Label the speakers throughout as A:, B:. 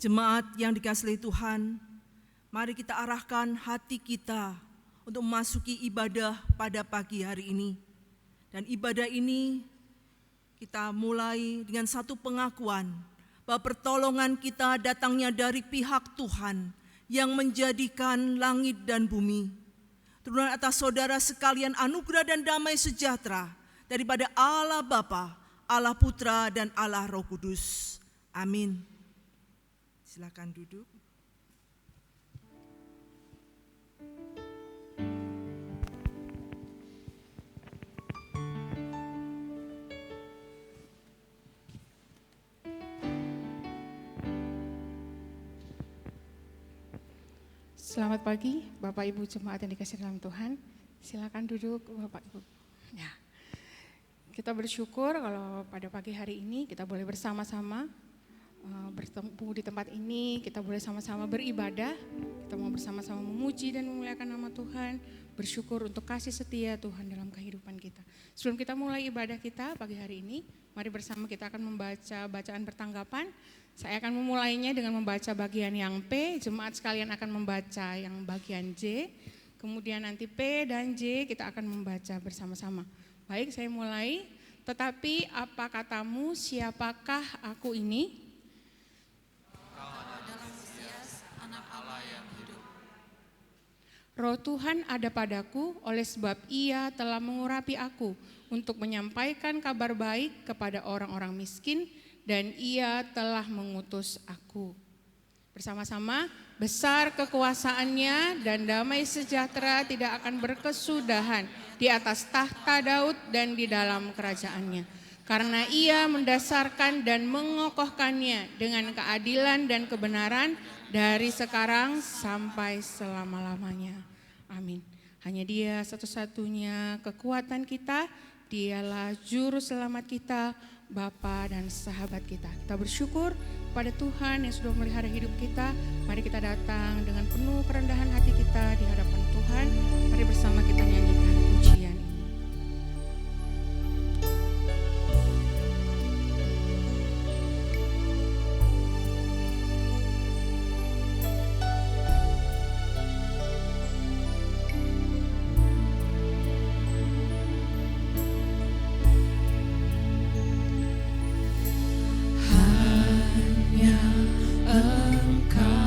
A: Jemaat yang dikasihi Tuhan, mari kita arahkan hati kita untuk memasuki ibadah pada pagi hari ini. Dan ibadah ini kita mulai dengan satu pengakuan bahwa pertolongan kita datangnya dari pihak Tuhan yang menjadikan langit dan bumi. Turun atas saudara sekalian anugerah dan damai sejahtera daripada Allah Bapa, Allah Putra, dan Allah Roh Kudus. Amin. Silakan duduk.
B: Selamat pagi Bapak Ibu Jemaat yang dikasihi dalam Tuhan. Silakan duduk Bapak Ibu. Ya. Kita bersyukur kalau pada pagi hari ini kita boleh bersama-sama bertemu di tempat ini, kita boleh sama-sama beribadah, kita mau bersama-sama memuji dan memuliakan nama Tuhan, bersyukur untuk kasih setia Tuhan dalam kehidupan kita. Sebelum kita mulai ibadah kita pagi hari ini, mari bersama kita akan membaca bacaan pertanggapan. Saya akan memulainya dengan membaca bagian yang P, jemaat sekalian akan membaca yang bagian J, kemudian nanti P dan J kita akan membaca bersama-sama. Baik, saya mulai. Tetapi apa katamu, siapakah aku ini? Roh Tuhan ada padaku, oleh sebab Ia telah mengurapi aku untuk menyampaikan kabar baik kepada orang-orang miskin, dan Ia telah mengutus aku. Bersama-sama, besar kekuasaannya dan damai sejahtera tidak akan berkesudahan di atas tahta Daud dan di dalam kerajaannya. Karena Ia mendasarkan dan mengokohkannya dengan keadilan dan kebenaran dari sekarang sampai selama-lamanya. Amin. Hanya Dia satu-satunya kekuatan kita, Dialah juru selamat kita, Bapa dan sahabat kita. Kita bersyukur pada Tuhan yang sudah memelihara hidup kita. Mari kita datang dengan penuh kerendahan hati kita di hadapan Tuhan. Mari bersama kita nyanyikan pujian ini.
C: Tuhan kau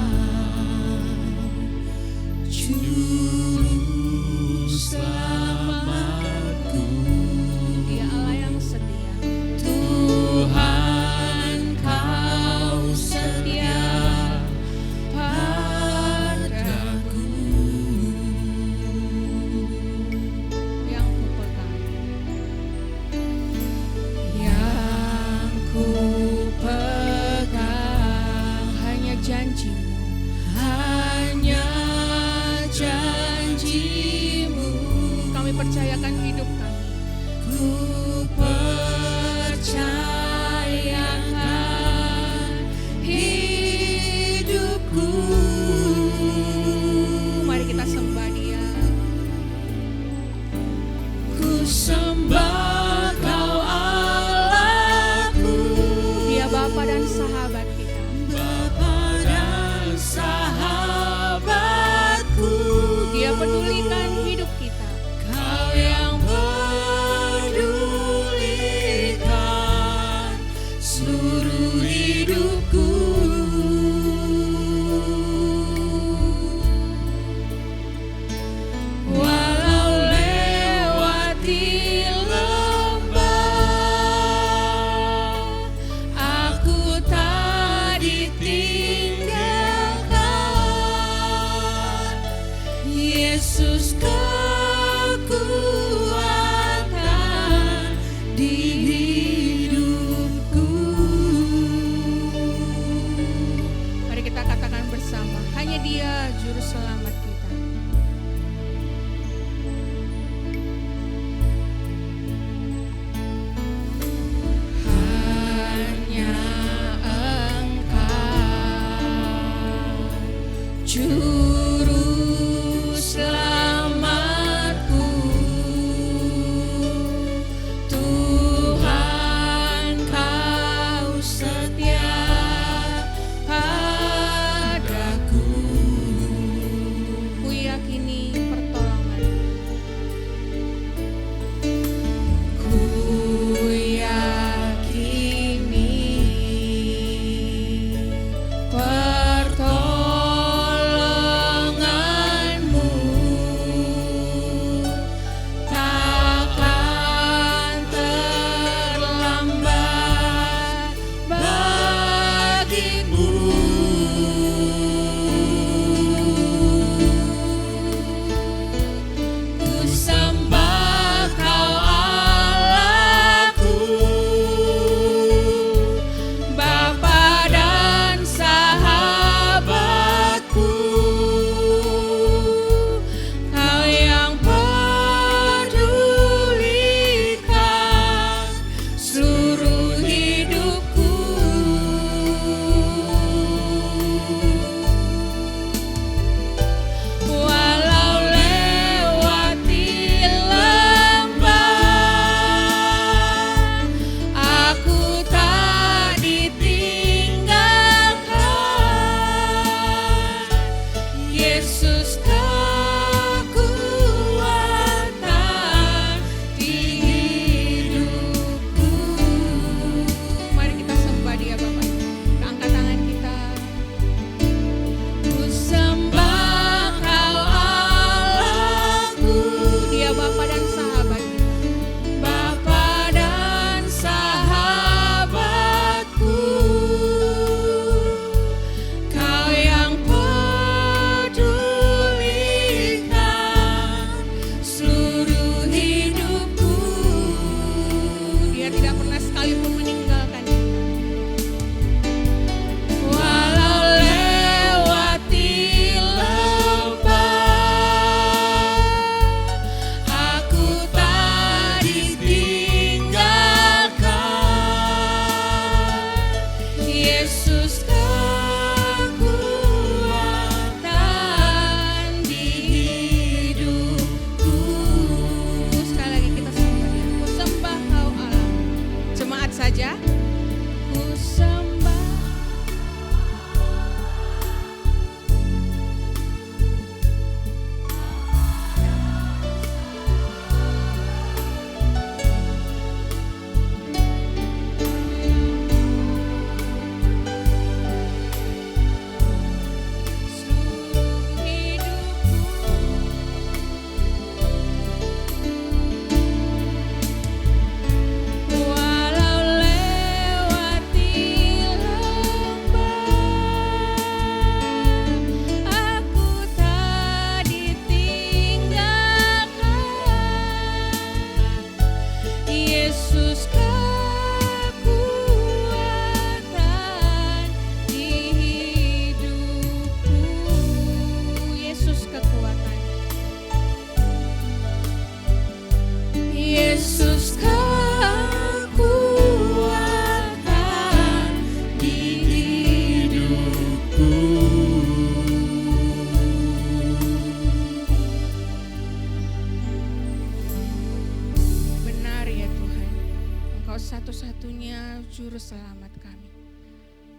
B: Juru Selamat kami.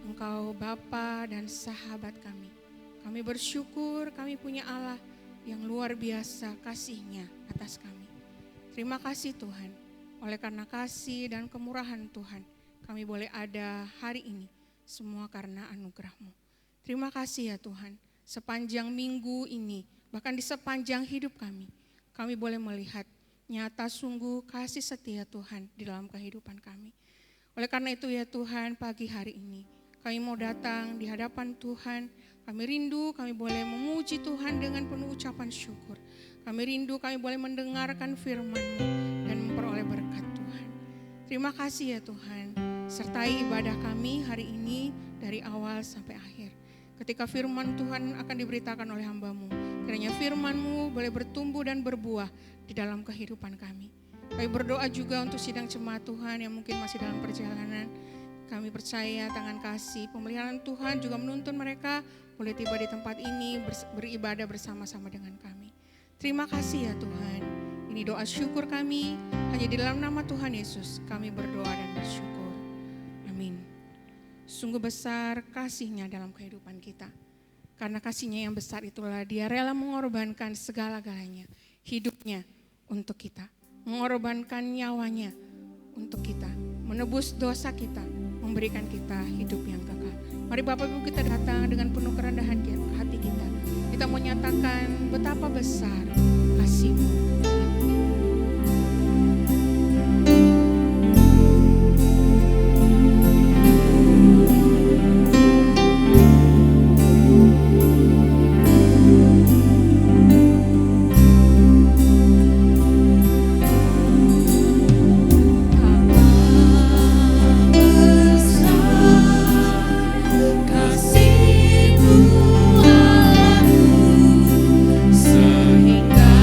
B: Engkau Bapa dan sahabat kami. Kami bersyukur kami punya Allah yang luar biasa kasih-Nya atas kami. Terima kasih Tuhan, oleh karena kasih dan kemurahan Tuhan, kami boleh ada hari ini, semua karena anugerah-Mu. Terima kasih ya Tuhan, sepanjang minggu ini, bahkan di sepanjang hidup kami boleh melihat nyata sungguh kasih setia Tuhan di dalam kehidupan kami. Oleh karena itu ya Tuhan, pagi hari ini kami mau datang di hadapan Tuhan. Kami rindu kami boleh memuji Tuhan dengan penuh ucapan syukur. Kami rindu kami boleh mendengarkan firman-Mu dan memperoleh berkat Tuhan. Terima kasih ya Tuhan, sertai ibadah kami hari ini dari awal sampai akhir. Ketika firman Tuhan akan diberitakan oleh hamba-Mu, kiranya firman-Mu boleh bertumbuh dan berbuah di dalam kehidupan kami. Kami berdoa juga untuk sidang jemaat Tuhan yang mungkin masih dalam perjalanan. Kami percaya tangan kasih pemeliharaan Tuhan juga menuntun mereka boleh tiba di tempat ini beribadah bersama-sama dengan kami. Terima kasih ya Tuhan. Ini doa syukur kami, hanya di dalam nama Tuhan Yesus kami berdoa dan bersyukur. Amin. Sungguh besar kasih-Nya dalam kehidupan kita. Karena kasih-Nya yang besar itulah Dia rela mengorbankan segala-galanya, hidupnya untuk kita. Mengorbankan nyawanya untuk kita, menebus dosa kita, memberikan kita hidup yang kekal. Mari Bapak Ibu kita datang dengan penuh kerendahan hati kita. Kita mau nyatakan betapa besar kasih-Mu.
C: Sehingga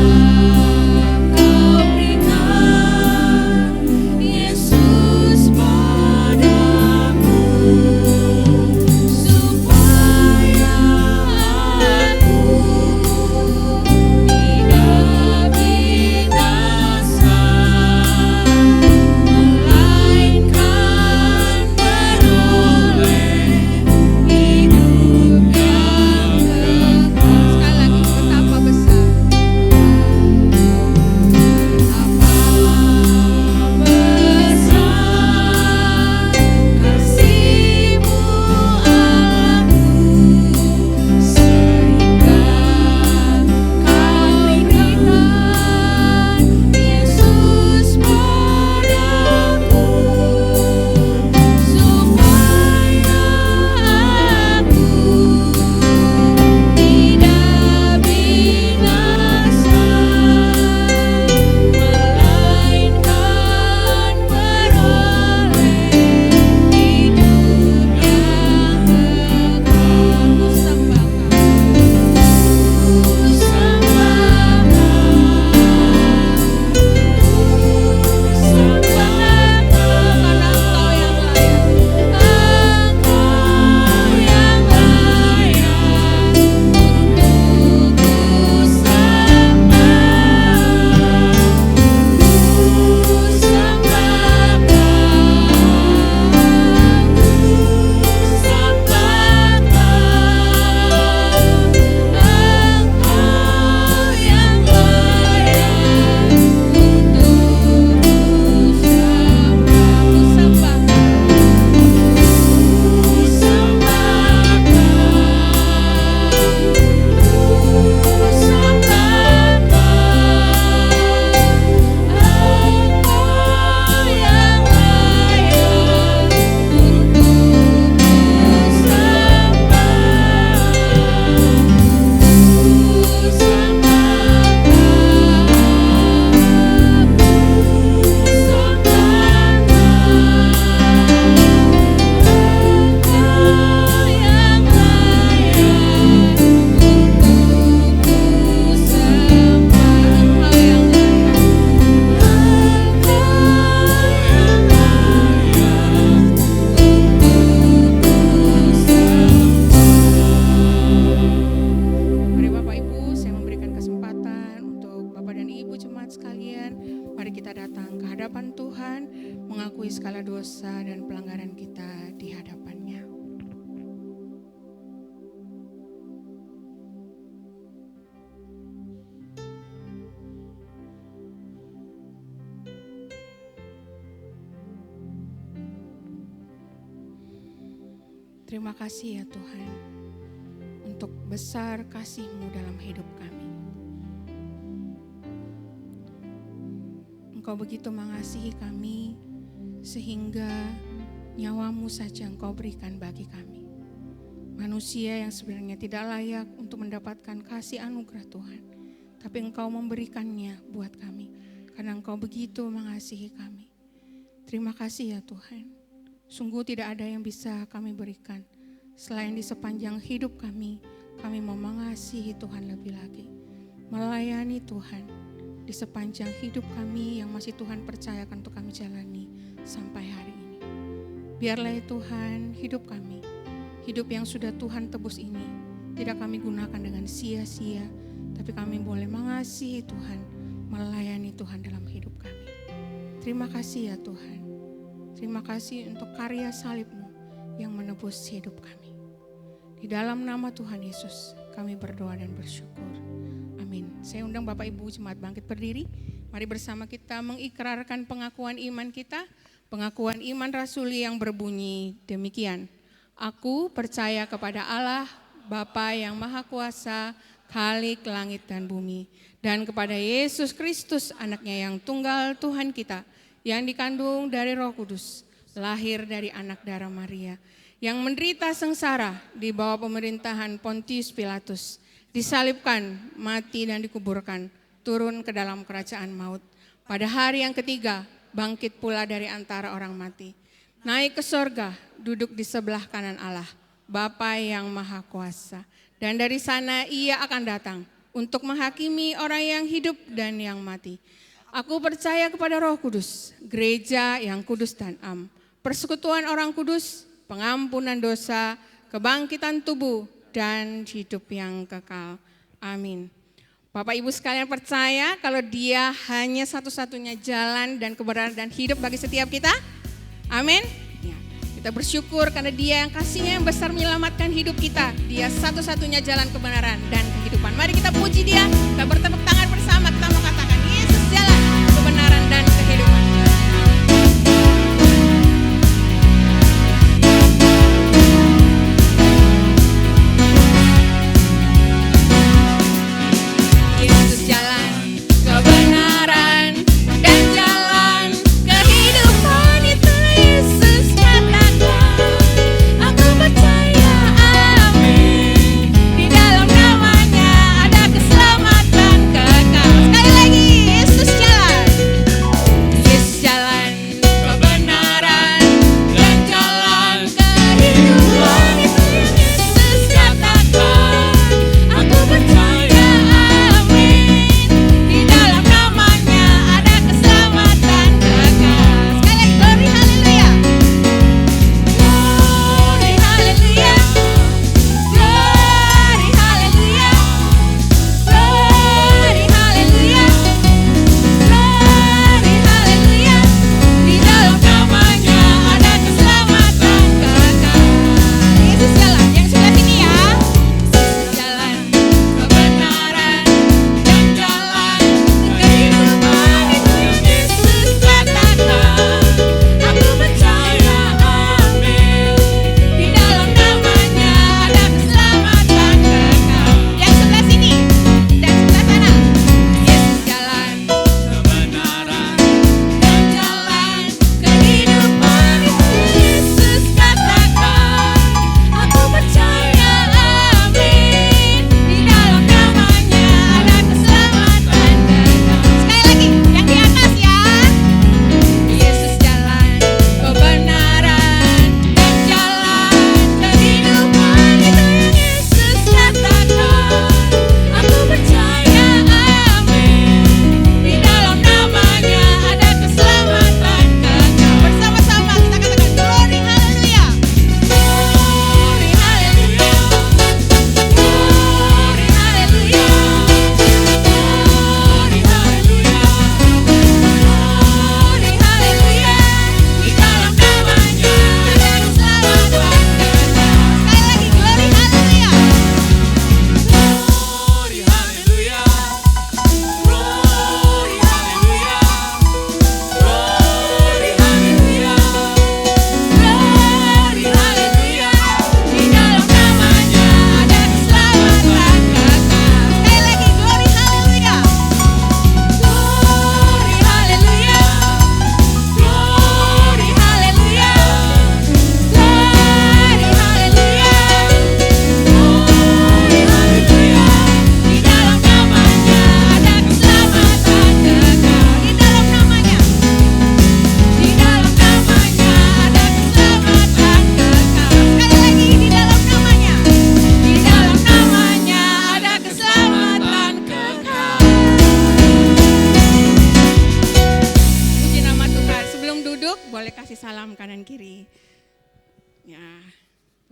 B: dosa dan pelanggaran kita di hadapan-Nya. Terima kasih ya Tuhan, untuk besar kasih-Mu dalam hidup kami. Engkau begitu mengasihi kami, sehingga nyawa-Mu saja Engkau berikan bagi kami. Manusia yang sebenarnya tidak layak untuk mendapatkan kasih anugerah Tuhan, tapi Engkau memberikannya buat kami, karena Engkau begitu mengasihi kami. Terima kasih ya Tuhan. Sungguh tidak ada yang bisa kami berikan selain di sepanjang hidup kami mau mengasihi Tuhan lebih lagi, melayani Tuhan di sepanjang hidup kami yang masih Tuhan percayakan untuk kami jalani sampai hari ini. Biarlah ya Tuhan, hidup kami, hidup yang sudah Tuhan tebus ini, tidak kami gunakan dengan sia-sia, tapi kami boleh mengasihi Tuhan, melayani Tuhan dalam hidup kami. Terima kasih ya Tuhan. Terima kasih untuk karya salib-Mu yang menebus hidup kami. Di dalam nama Tuhan Yesus kami berdoa dan bersyukur. Amin. Saya undang Bapak Ibu Jemaat bangkit berdiri. Mari bersama kita mengikrarkan pengakuan iman kita. Pengakuan iman rasuli yang berbunyi demikian. Aku percaya kepada Allah, Bapa yang Maha Kuasa, Khalik langit dan bumi. Dan kepada Yesus Kristus, anaknya yang tunggal Tuhan kita, yang dikandung dari Roh Kudus, lahir dari anak darah Maria, yang menderita sengsara di bawah pemerintahan Pontius Pilatus, disalibkan, mati dan dikuburkan, turun ke dalam kerajaan maut. Pada hari yang ketiga, bangkit pula dari antara orang mati, naik ke sorga, duduk di sebelah kanan Allah, Bapa yang Maha Kuasa. Dan dari sana Ia akan datang untuk menghakimi orang yang hidup dan yang mati. Aku percaya kepada Roh Kudus, gereja yang kudus dan am, persekutuan orang kudus, pengampunan dosa, kebangkitan tubuh, dan hidup yang kekal. Amin. Bapak Ibu sekalian percaya kalau Dia hanya satu-satunya jalan dan kebenaran dan hidup bagi setiap kita? Amin. Ya, kita bersyukur karena Dia yang kasih-Nya yang besar menyelamatkan hidup kita. Dia satu-satunya jalan kebenaran dan kehidupan. Mari kita puji Dia, kita bertepuk tangan bersama, kita mengatakan Yesus jalan kebenaran dan kehidupan. Yesus jalan kebenaran dan jalan kehidupan, itu Yesus katakan. Aku percaya, amin. Di dalam namanya ada keselamatan kekal. Sekali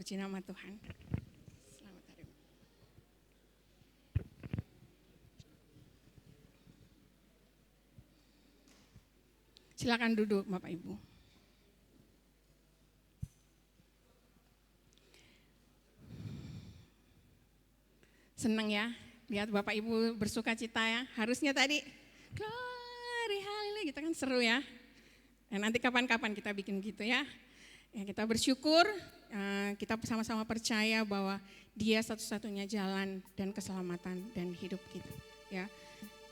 B: Puji nama Tuhan. Selamat hari. Silakan duduk Bapak Ibu. Senang ya lihat Bapak Ibu bersuka cita ya. Harusnya tadi glory haleluya gitu kan seru ya. Dan nanti kapan-kapan kita bikin gitu ya. Ya kita bersyukur, kita sama-sama percaya bahwa Dia satu-satunya jalan dan keselamatan dan hidup kita. Ya,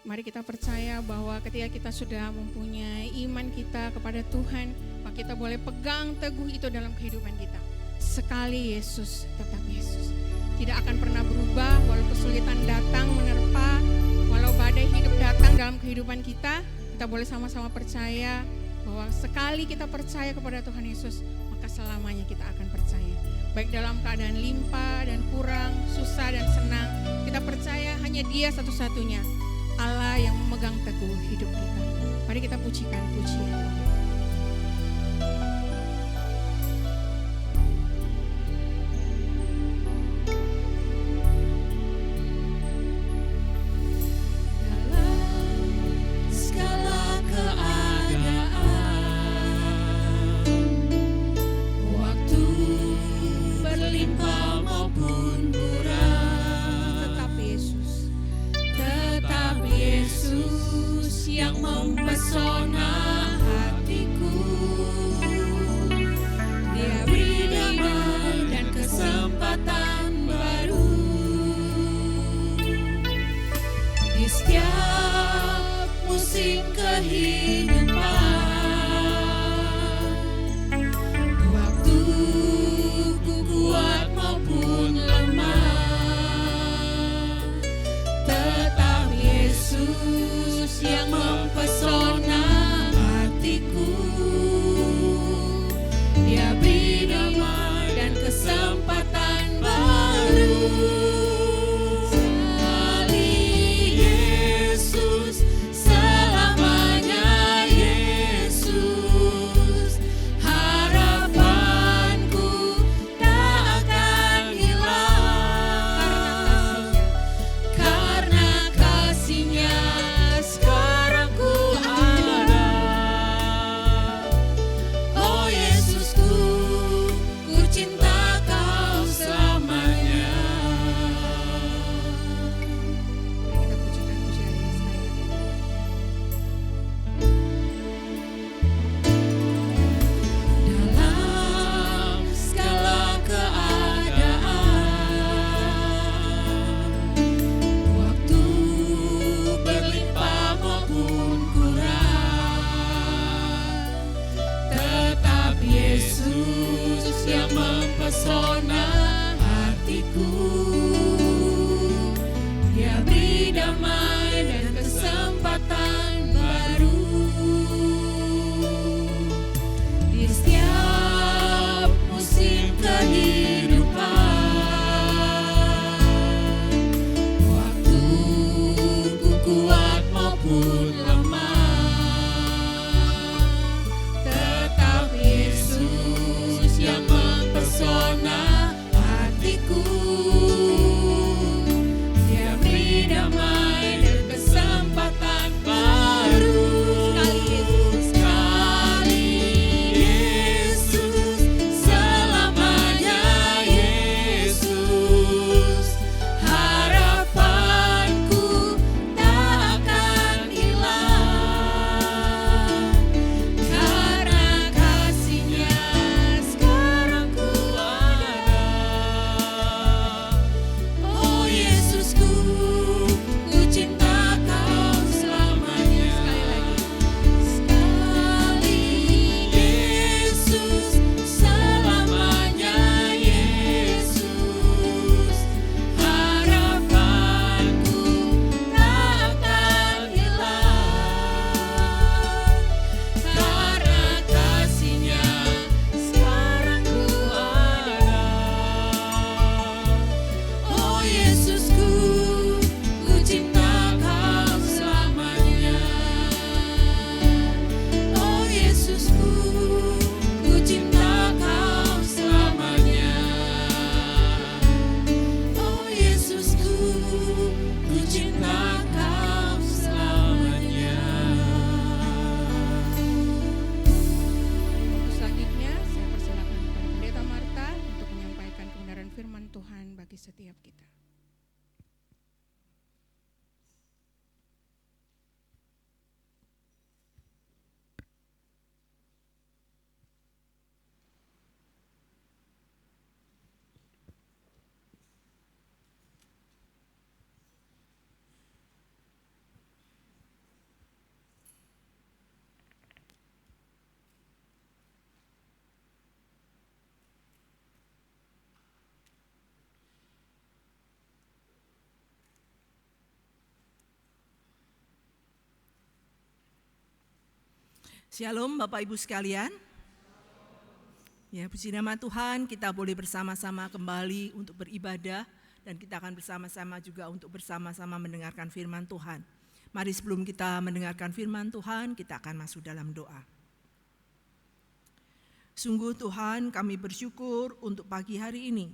B: mari kita percaya bahwa ketika kita sudah mempunyai iman kita kepada Tuhan, maka kita boleh pegang teguh itu dalam kehidupan kita. Sekali Yesus, tetap Yesus. Tidak akan pernah berubah walau kesulitan datang menerpa, walau badai hidup datang dalam kehidupan kita boleh sama-sama percaya bahwa sekali kita percaya kepada Tuhan Yesus, maka selamanya kita akan percaya. Baik dalam keadaan limpah dan kurang, susah dan senang, kita percaya hanya Dia satu-satunya Allah yang memegang teguh hidup kita. Mari kita pujikan pujian.
C: Karena kasih-Nya sekarang
A: Shalom Bapak Ibu sekalian. Ya, puji nama Tuhan, kita boleh bersama-sama kembali untuk beribadah dan kita akan bersama-sama juga untuk bersama-sama mendengarkan firman Tuhan. Mari sebelum kita mendengarkan firman Tuhan, kita akan masuk dalam doa. Sungguh Tuhan, kami bersyukur untuk pagi hari ini.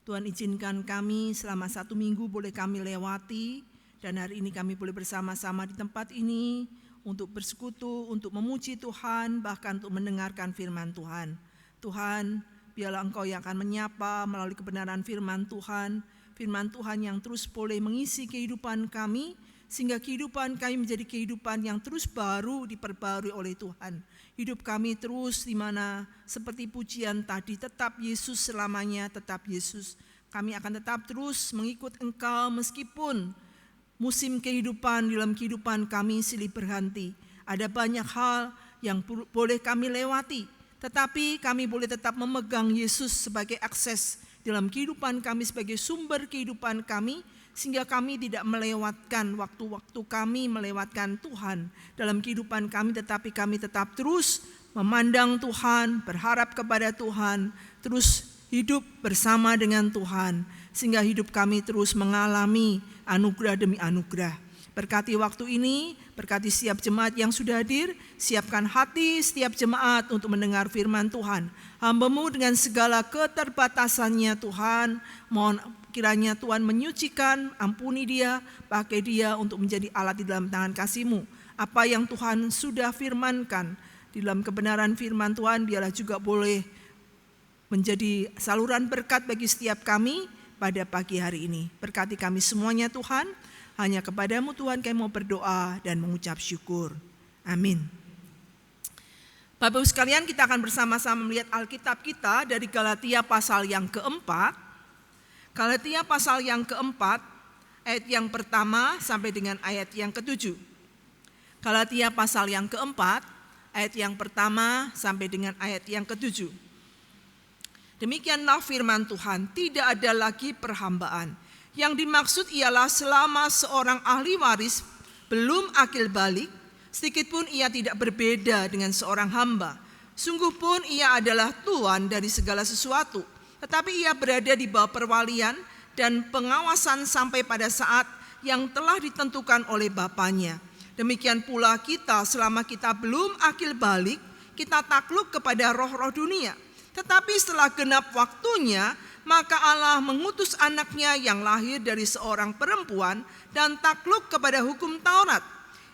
A: Tuhan izinkan kami selama 1 minggu boleh kami lewati dan hari ini kami boleh bersama-sama di tempat ini untuk bersekutu, untuk memuji Tuhan, bahkan untuk mendengarkan firman Tuhan. Tuhan, biarlah Engkau yang akan menyapa melalui kebenaran firman Tuhan yang terus boleh mengisi kehidupan kami, sehingga kehidupan kami menjadi kehidupan yang terus baru diperbarui oleh Tuhan. Hidup kami terus di mana seperti pujian tadi, tetap Yesus selamanya, tetap Yesus. Kami akan tetap terus mengikut Engkau meskipun musim kehidupan dalam kehidupan kami silih berganti. Ada banyak hal yang boleh kami lewati, tetapi kami boleh tetap memegang Yesus sebagai akses dalam kehidupan kami, sebagai sumber kehidupan kami, sehingga kami tidak melewatkan waktu-waktu kami, melewatkan Tuhan dalam kehidupan kami, tetapi kami tetap terus memandang Tuhan, berharap kepada Tuhan, terus hidup bersama dengan Tuhan, sehingga hidup kami terus mengalami anugerah demi anugerah. Berkati waktu ini, berkati setiap jemaat yang sudah hadir, siapkan hati setiap jemaat untuk mendengar firman Tuhan. Hamba-Mu dengan segala keterbatasannya Tuhan, mohon kiranya Tuhan menyucikan, ampuni dia, pakai dia untuk menjadi alat di dalam tangan kasih-Mu. Apa yang Tuhan sudah firmankan di dalam kebenaran firman Tuhan, biarlah juga boleh menjadi saluran berkat bagi setiap kami pada pagi hari ini. Berkati kami semuanya Tuhan, hanya kepada-Mu Tuhan kami mau berdoa dan mengucap syukur. Amin. Bapak-Ibu sekalian, kita akan bersama-sama melihat Alkitab kita dari Galatia pasal yang keempat. Galatia pasal yang keempat, ayat yang pertama sampai dengan ayat yang ketujuh. Galatia pasal yang keempat, ayat yang pertama sampai dengan ayat yang ketujuh. Demikianlah firman Tuhan, tidak ada lagi perhambaan. Yang dimaksud ialah selama seorang ahli waris belum akil balik, sedikitpun ia tidak berbeda dengan seorang hamba. Sungguh pun ia adalah tuan dari segala sesuatu, tetapi ia berada di bawah perwalian dan pengawasan sampai pada saat yang telah ditentukan oleh Bapaknya. Demikian pula kita selama kita belum akil balik, kita takluk kepada roh-roh dunia. Tetapi setelah genap waktunya, maka Allah mengutus anaknya yang lahir dari seorang perempuan dan takluk kepada hukum Taurat.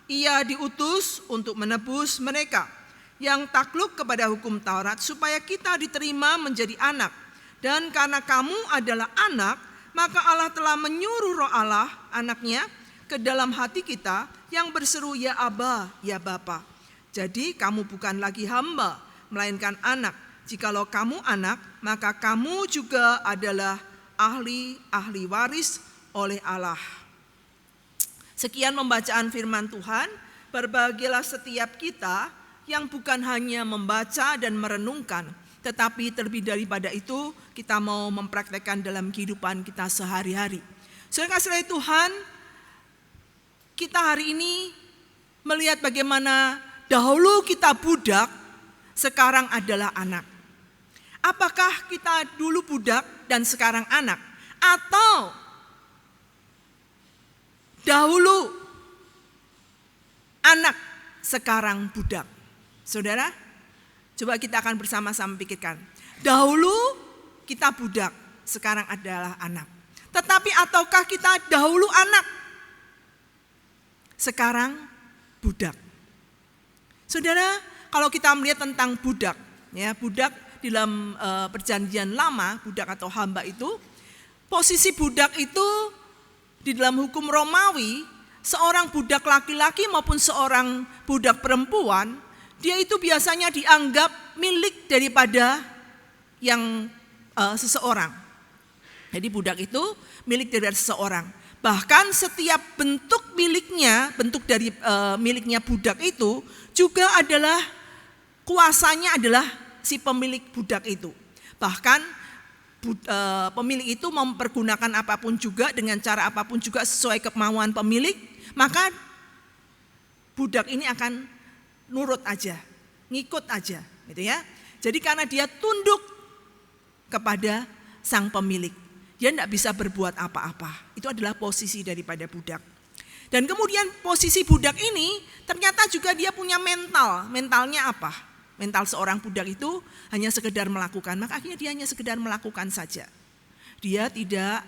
A: Ia diutus untuk menebus mereka yang takluk kepada hukum Taurat supaya kita diterima menjadi anak. Dan karena kamu adalah anak, maka Allah telah menyuruh roh Allah, anaknya, ke dalam hati kita yang berseru, ya Aba, ya Bapa. Jadi kamu bukan lagi hamba, melainkan anak. Jikalau kamu anak, maka kamu juga adalah ahli waris oleh Allah. Sekian pembacaan firman Tuhan. Berbahagialah setiap kita yang bukan hanya membaca dan merenungkan, tetapi terlebih daripada itu kita mau mempraktekkan dalam kehidupan kita sehari-hari. Saudara kasih Tuhan, kita hari ini melihat bagaimana dahulu kita budak, sekarang adalah anak. Apakah kita dulu budak dan sekarang anak? Atau dahulu anak, sekarang budak? Saudara, coba kita akan bersama-sama pikirkan. Dahulu kita budak, sekarang adalah anak. Tetapi ataukah kita dahulu anak, sekarang budak? Saudara, kalau kita melihat tentang budak, ya budak di dalam perjanjian lama, budak atau hamba itu, posisi budak itu di dalam hukum Romawi, seorang budak laki-laki maupun seorang budak perempuan, dia itu biasanya dianggap milik daripada yang seseorang. Jadi budak itu milik dari seseorang. Bahkan setiap bentuk miliknya, bentuk dari miliknya budak itu juga adalah kuasanya adalah si pemilik budak itu. Bahkan pemilik itu mempergunakan apapun juga dengan cara apapun juga sesuai kemauan pemilik, maka budak ini akan nurut aja. ngikut aja, gitu ya. Jadi karena dia tunduk kepada sang pemilik, dia tidak bisa berbuat apa-apa. Itu adalah posisi daripada budak. Dan kemudian posisi budak ini ternyata juga dia punya mental. Mentalnya apa? Mental seorang budak itu hanya sekedar melakukan. Maka akhirnya dia hanya sekedar melakukan saja. Dia tidak,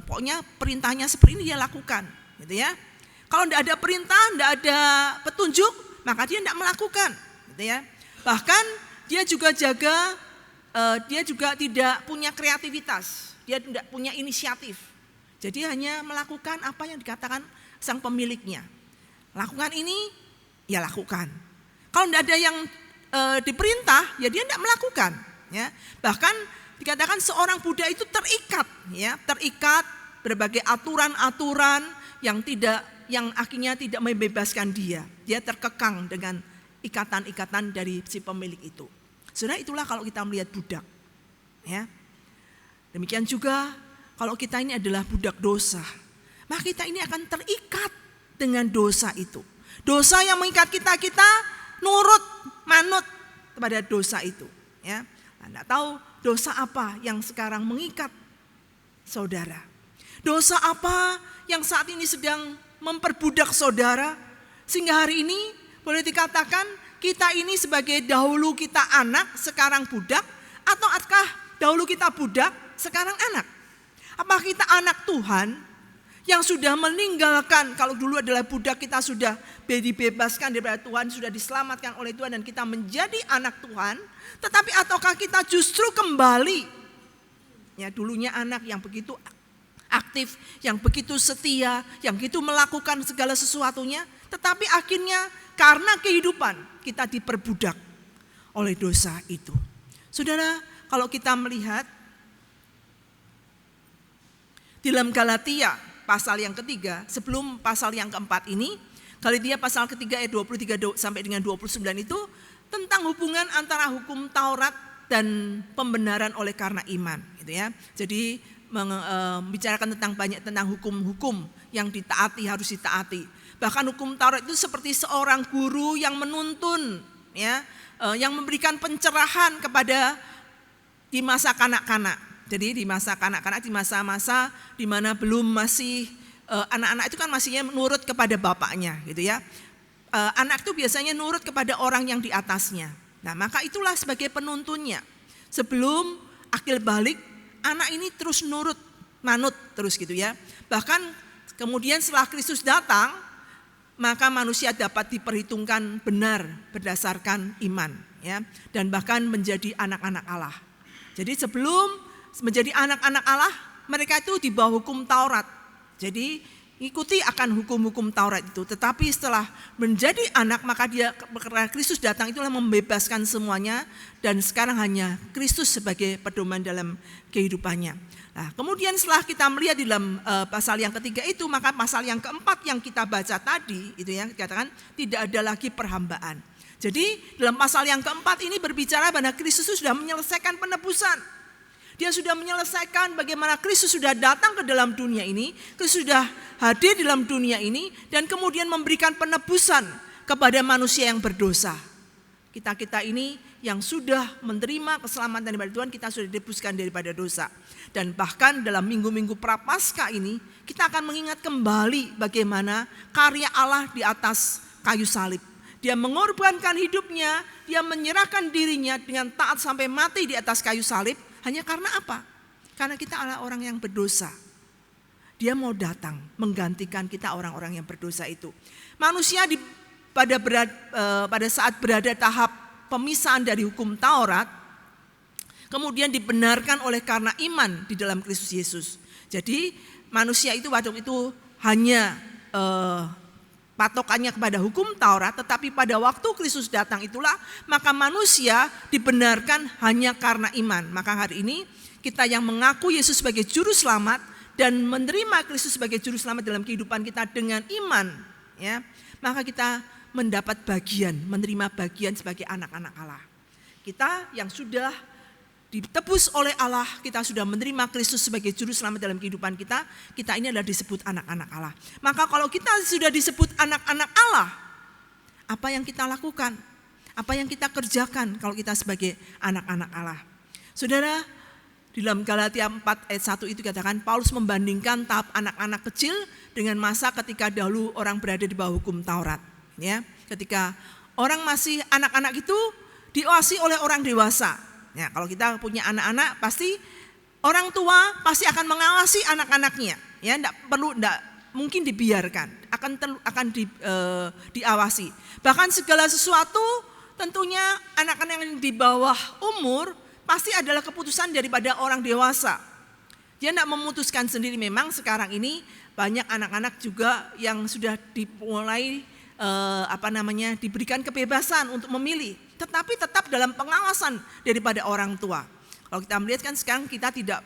A: pokoknya perintahnya seperti ini dia lakukan, gitu ya. Kalau tidak ada perintah, tidak ada petunjuk, maka dia tidak melakukan, gitu ya. Bahkan dia juga dia juga tidak punya kreativitas, dia tidak punya inisiatif. Jadi hanya melakukan apa yang dikatakan sang pemiliknya. Lakukan ini, ya lakukan. Kalau tidak ada yang diperintah, ya dia tidak melakukan. Ya. Bahkan dikatakan seorang budak itu terikat, ya, terikat berbagai aturan-aturan yang akhirnya tidak membebaskan dia. Dia terkekang dengan ikatan-ikatan dari si pemilik itu. Saudara, itulah kalau kita melihat budak. Ya. Demikian juga kalau kita ini adalah budak dosa, maka kita ini akan terikat dengan dosa itu. Dosa yang mengikat kita nurut, manut kepada dosa itu. Ya. Anda tahu dosa apa yang sekarang mengikat saudara? Dosa apa yang saat ini sedang memperbudak saudara? Sehingga hari ini boleh dikatakan kita ini sebagai dahulu kita anak, sekarang budak, atau apakah dahulu kita budak, sekarang anak? Apakah kita anak Tuhan yang sudah meninggalkan, kalau dulu adalah budak kita sudah dibebaskan daripada Tuhan, sudah diselamatkan oleh Tuhan dan kita menjadi anak Tuhan, tetapi ataukah kita justru kembali, ya dulunya anak yang begitu aktif, yang begitu setia, yang begitu melakukan segala sesuatunya, tetapi akhirnya karena kehidupan kita diperbudak oleh dosa itu. Saudara, kalau kita melihat di dalam Galatia pasal yang ketiga, sebelum pasal yang keempat ini, Galatia pasal ketiga ayat 23 sampai dengan 29 itu tentang hubungan antara hukum Taurat dan pembenaran oleh karena iman, gitu ya. Jadi membicarakan banyak tentang hukum-hukum yang ditaati, harus ditaati. Bahkan hukum Taurat itu seperti seorang guru yang menuntun, ya, yang memberikan pencerahan kepada di masa kanak-kanak. Jadi di masa kanak-kanak, di masa-masa di mana belum masih anak-anak itu kan masihnya nurut kepada bapaknya, gitu ya. Anak itu biasanya nurut kepada orang yang di atasnya. Nah, maka itulah sebagai penuntunnya. Sebelum akil balik, anak ini terus nurut, manut terus, gitu ya. Bahkan kemudian setelah Kristus datang, maka manusia dapat diperhitungkan benar berdasarkan iman, ya, dan bahkan menjadi anak-anak Allah. Jadi sebelum menjadi anak-anak Allah, mereka itu di bawah hukum Taurat. Jadi ikuti akan hukum-hukum Taurat itu. Tetapi setelah menjadi anak, maka dia, karena Kristus datang itulah membebaskan semuanya, dan sekarang hanya Kristus sebagai pedoman dalam kehidupannya. Nah, kemudian setelah kita melihat di dalam pasal yang ketiga itu, maka pasal yang keempat yang kita baca tadi itu yang dikatakan tidak ada lagi perhambaan. Jadi dalam pasal yang keempat ini berbicara bahwa Kristus sudah menyelesaikan penebusan. Dia sudah menyelesaikan bagaimana Kristus sudah datang ke dalam dunia ini, Kristus sudah hadir di dalam dunia ini, dan kemudian memberikan penebusan kepada manusia yang berdosa. Kita ini yang sudah menerima keselamatan daripada Tuhan, kita sudah ditebuskan daripada dosa. Dan bahkan dalam minggu-minggu Prapaskah ini, kita akan mengingat kembali bagaimana karya Allah di atas kayu salib. Dia mengorbankan hidupnya, dia menyerahkan dirinya dengan taat sampai mati di atas kayu salib. Hanya karena apa? Karena kita adalah orang yang berdosa. Dia mau datang menggantikan kita orang-orang yang berdosa itu. Manusia pada saat berada tahap pemisahan dari hukum Taurat, kemudian dibenarkan oleh karena iman di dalam Kristus Yesus. Jadi manusia itu waktu itu hanya patokannya kepada hukum Taurat, tetapi pada waktu Kristus datang itulah maka manusia dibenarkan hanya karena iman. Maka hari ini kita yang mengaku Yesus sebagai juru selamat dan menerima Kristus sebagai juru selamat dalam kehidupan kita dengan iman, ya, maka kita mendapat bagian, menerima bagian sebagai anak-anak Allah. Kita yang sudah ditebus oleh Allah, kita sudah menerima Kristus sebagai juru selamat dalam kehidupan kita, kita ini adalah disebut anak-anak Allah. Maka kalau kita sudah disebut anak-anak Allah, apa yang kita lakukan? Apa yang kita kerjakan kalau kita sebagai anak-anak Allah? Saudara, di dalam Galatia 4 ayat 1 itu katakan Paulus membandingkan tahap anak-anak kecil dengan masa ketika dahulu orang berada di bawah hukum Taurat. Ya, ketika orang masih anak-anak itu diawasi oleh orang dewasa. Ya, kalau kita punya anak-anak pasti orang tua pasti akan mengawasi anak-anaknya. Ya, enggak mungkin dibiarkan, akan diawasi. Bahkan segala sesuatu tentunya anak-anak yang di bawah umur pasti adalah keputusan daripada orang dewasa. Dia tidak memutuskan sendiri. Memang sekarang ini banyak anak-anak juga yang sudah dimulai diberikan kebebasan untuk memilih, tetapi tetap dalam pengawasan daripada orang tua. Kalau kita melihat kan sekarang kita tidak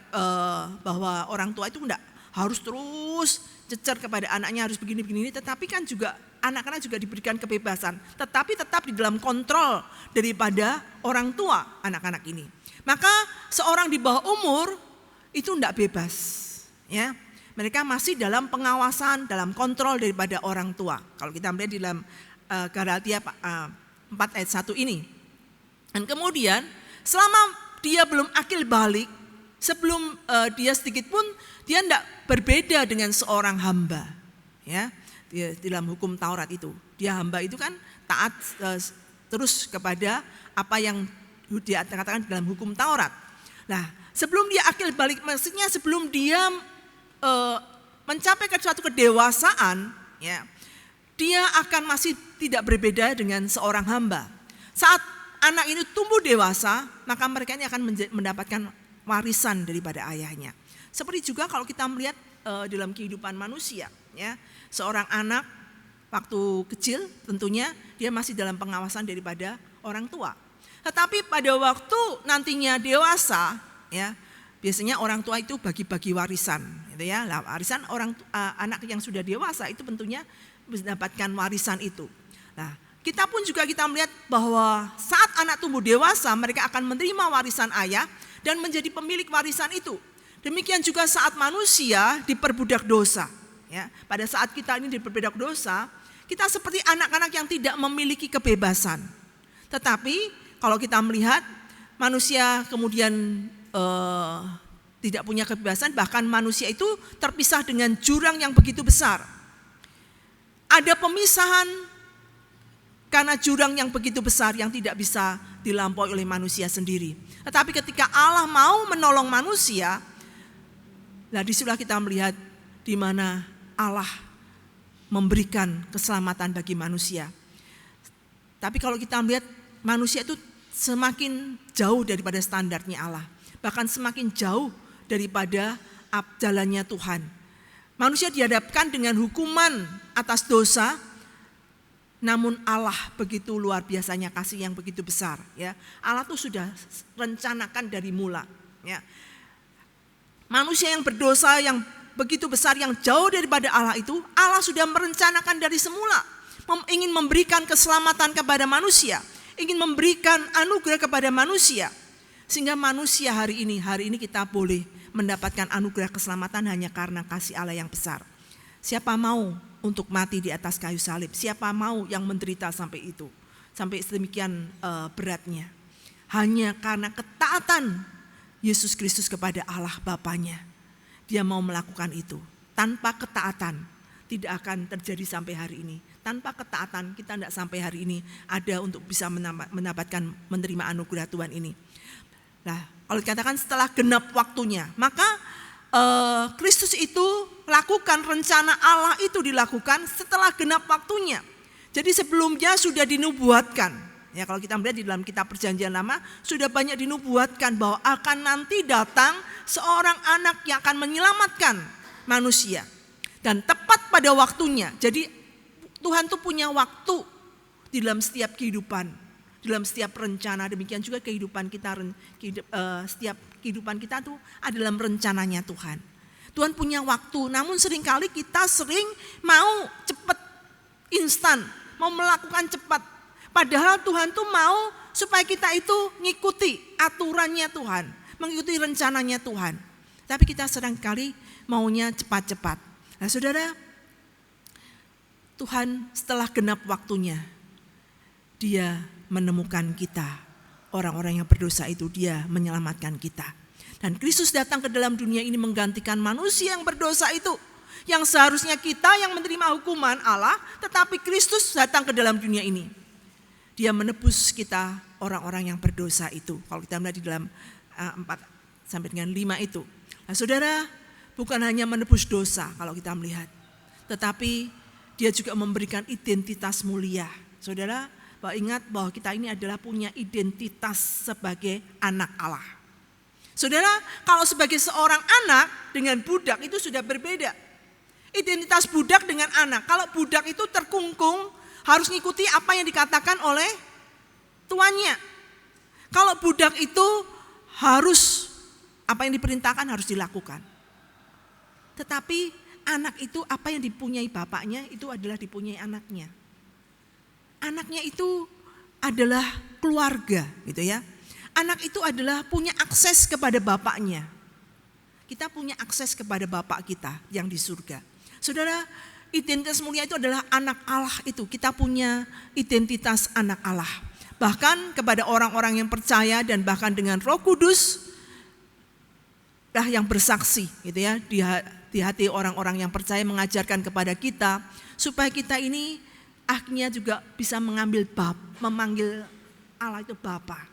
A: bahwa orang tua itu tidak harus terus cecer kepada anaknya harus begini-begini, tetapi kan juga anak-anak juga diberikan kebebasan, tetapi tetap di dalam kontrol daripada orang tua anak-anak ini. Maka seorang di bawah umur itu tidak bebas, ya. Mereka masih dalam pengawasan, dalam kontrol daripada orang tua. Kalau kita melihat di dalam Galatia 4 ayat 1 ini. Dan kemudian selama dia belum akil balik, sebelum dia sedikit pun dia tidak berbeda dengan seorang hamba. Ya, di dalam hukum Taurat itu. Dia hamba itu kan taat terus kepada apa yang dia katakan dalam hukum Taurat. Nah, sebelum dia akil balik, maksudnya sebelum dia mencapai ke suatu kedewasaan, ya, dia akan masih tidak berbeda dengan seorang hamba. Saat anak ini tumbuh dewasa, maka mereka ini akan mendapatkan warisan daripada ayahnya. Seperti juga kalau kita melihat dalam kehidupan manusia, ya, seorang anak waktu kecil tentunya dia masih dalam pengawasan daripada orang tua. Tetapi pada waktu nantinya dewasa, ya, biasanya orang tua itu bagi-bagi warisan, gitu ya. Nah, warisan anak yang sudah dewasa itu tentunya mendapatkan warisan itu. Nah, kita pun juga kita melihat bahwa saat anak tumbuh dewasa mereka akan menerima warisan ayah dan menjadi pemilik warisan itu. Demikian juga saat manusia diperbudak dosa, ya. Pada saat kita ini diperbudak dosa, kita seperti anak-anak yang tidak memiliki kebebasan. Tetapi kalau kita melihat manusia kemudian tidak punya kebebasan, bahkan manusia itu terpisah dengan jurang yang begitu besar. Ada pemisahan karena jurang yang begitu besar yang tidak bisa dilampaui oleh manusia sendiri. Tetapi ketika Allah mau menolong manusia, nah disitulah kita melihat di mana Allah memberikan keselamatan bagi manusia. Tapi kalau kita melihat manusia itu semakin jauh daripada standarnya Allah, bahkan semakin jauh daripada jalannya Tuhan. Manusia dihadapkan dengan hukuman atas dosa, namun Allah begitu luar biasanya kasih yang begitu besar, ya. Allah tuh sudah rencanakan dari mula, ya. Manusia yang berdosa yang begitu besar, yang jauh daripada Allah itu, Allah sudah merencanakan dari semula, ingin memberikan keselamatan kepada manusia, ingin memberikan anugerah kepada manusia. Sehingga manusia hari ini kita boleh mendapatkan anugerah keselamatan hanya karena kasih Allah yang besar. Siapa mau untuk mati di atas kayu salib? Siapa mau yang menderita sampai itu? Sampai sedemikian beratnya. Hanya karena ketaatan Yesus Kristus kepada Allah Bapanya. Dia mau melakukan itu. Tanpa ketaatan tidak akan terjadi sampai hari ini. Tanpa ketaatan kita tidak sampai hari ini ada untuk bisa mendapatkan menerima anugerah Tuhan ini. Nah, kalau dikatakan setelah genap waktunya, maka Kristus itu lakukan rencana Allah itu dilakukan setelah genap waktunya. Jadi sebelumnya sudah dinubuatkan. Ya, kalau kita melihat di dalam kitab Perjanjian Lama sudah banyak dinubuatkan bahwa akan nanti datang seorang anak yang akan menyelamatkan manusia. Dan tepat pada waktunya. Jadi Tuhan tuh punya waktu di dalam setiap kehidupan, di dalam setiap rencana. Demikian juga kehidupan kita, setiap kehidupan kita tuh ada dalam rencananya Tuhan. Tuhan punya waktu, namun seringkali kita mau cepat, instan, mau melakukan cepat. Padahal Tuhan tuh mau supaya kita itu ngikuti aturannya Tuhan, mengikuti rencananya Tuhan. Tapi kita seringkali maunya cepat-cepat. Nah saudara, Tuhan setelah genap waktunya, Dia menemukan kita. Orang-orang yang berdosa itu dia menyelamatkan kita. Dan Kristus datang ke dalam dunia ini menggantikan manusia yang berdosa itu. Yang seharusnya kita yang menerima hukuman Allah, tetapi Kristus datang ke dalam dunia ini. Dia menebus kita orang-orang yang berdosa itu. Kalau kita melihat di dalam 4 sampai dengan 5 itu. Nah, saudara, bukan hanya menebus dosa kalau kita melihat, tetapi dia juga memberikan identitas mulia. Saudara, ingat bahwa kita ini adalah punya identitas sebagai anak Allah. Saudara, kalau sebagai seorang anak dengan budak itu sudah berbeda. Identitas budak dengan anak. Kalau budak itu terkungkung, harus mengikuti apa yang dikatakan oleh tuannya. Kalau budak itu harus, apa yang diperintahkan harus dilakukan. Tetapi anak itu apa yang dipunyai bapaknya itu adalah dipunyai anaknya. Anaknya itu adalah keluarga gitu ya. Anak itu adalah punya akses kepada bapaknya. Kita punya akses kepada bapak kita yang di surga. Saudara, identitas mulia itu adalah anak Allah itu. Kita punya identitas anak Allah. Bahkan kepada orang-orang yang percaya dan bahkan dengan Roh Kudus lah yang bersaksi gitu ya di hati orang-orang yang percaya mengajarkan kepada kita supaya kita ini akhirnya juga bisa memanggil Allah itu Bapa.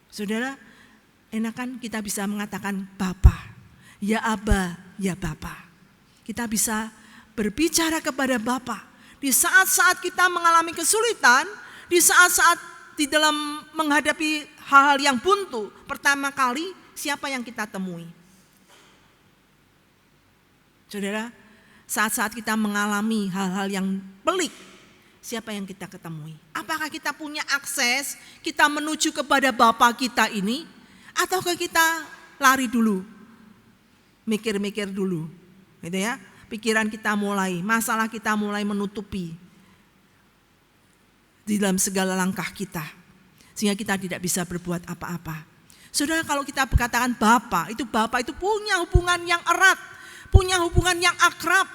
A: Saudara, enakan kita bisa mengatakan Bapa, ya Aba, ya Bapa. Kita bisa berbicara kepada Bapa di saat-saat kita mengalami kesulitan, di saat-saat di dalam menghadapi hal-hal yang buntu. Pertama kali siapa yang kita temui? Saudara, saat-saat kita mengalami hal-hal yang pelik, siapa yang kita ketemui? Apakah kita punya akses, kita menuju kepada Bapa kita ini, ataukah kita lari dulu, mikir-mikir dulu, gitu ya? Pikiran kita mulai, masalah kita mulai menutupi di dalam segala langkah kita, sehingga kita tidak bisa berbuat apa-apa. Saudara, kalau kita berkatakan Bapa itu punya hubungan yang erat, punya hubungan yang akrab,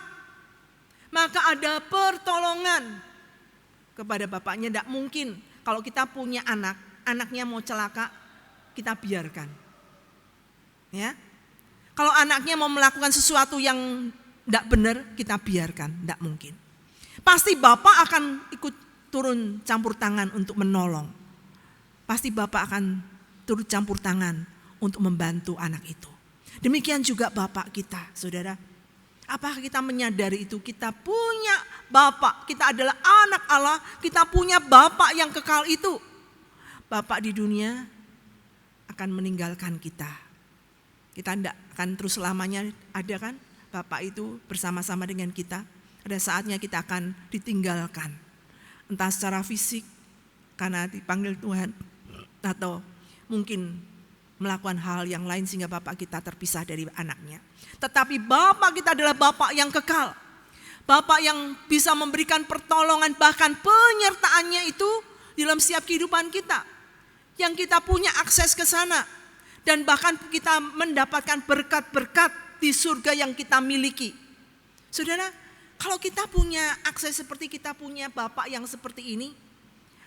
A: maka ada pertolongan kepada bapaknya. Tidak mungkin kalau kita punya anak, anaknya mau celaka, kita biarkan. Ya, kalau anaknya mau melakukan sesuatu yang tidak benar, kita biarkan, tidak mungkin. Pasti bapak akan ikut turun campur tangan untuk menolong. Pasti bapak akan turut campur tangan untuk membantu anak itu. Demikian juga bapak kita, saudara. Apakah kita menyadari itu? Kita punya bapak, kita adalah anak Allah, kita punya bapak yang kekal itu. Bapak di dunia akan meninggalkan kita. Kita tidak akan terus selamanya ada kan? Bapak itu bersama-sama dengan kita. Ada saatnya kita akan ditinggalkan. Entah secara fisik karena dipanggil Tuhan, atau mungkin melakukan hal yang lain sehingga bapak kita terpisah dari anaknya. Tetapi bapak kita adalah bapak yang kekal. Bapak yang bisa memberikan pertolongan, bahkan penyertaannya itu dalam setiap kehidupan kita. Yang kita punya akses ke sana. Dan bahkan kita mendapatkan berkat-berkat di surga yang kita miliki. Saudara, kalau kita punya akses seperti kita punya Bapak yang seperti ini,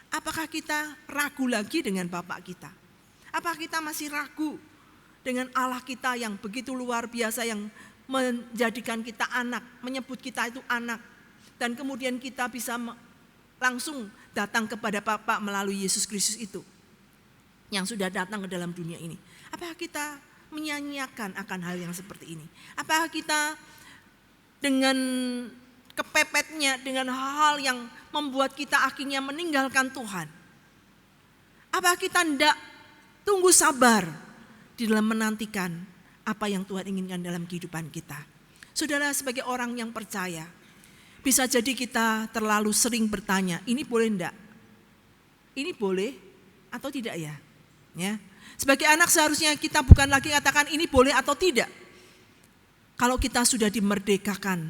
A: apakah kita ragu lagi dengan Bapak kita? Apakah kita masih ragu dengan Allah kita yang begitu luar biasa, yang menjadikan kita anak, menyebut kita itu anak, dan kemudian kita bisa langsung datang kepada Bapa melalui Yesus Kristus itu yang sudah datang ke dalam dunia ini? Apakah kita menyanyiakan akan hal yang seperti ini? Apakah kita dengan kepepetnya, dengan hal-hal yang membuat kita akhirnya meninggalkan Tuhan? Apakah kita tidak tunggu sabar di dalam menantikan apa yang Tuhan inginkan dalam kehidupan kita? Saudara, sebagai orang yang percaya, bisa jadi kita terlalu sering bertanya, ini boleh enggak? Ini boleh atau tidak ya? Ya. Sebagai anak seharusnya kita bukan lagi katakan ini boleh atau tidak. Kalau kita sudah dimerdekakan,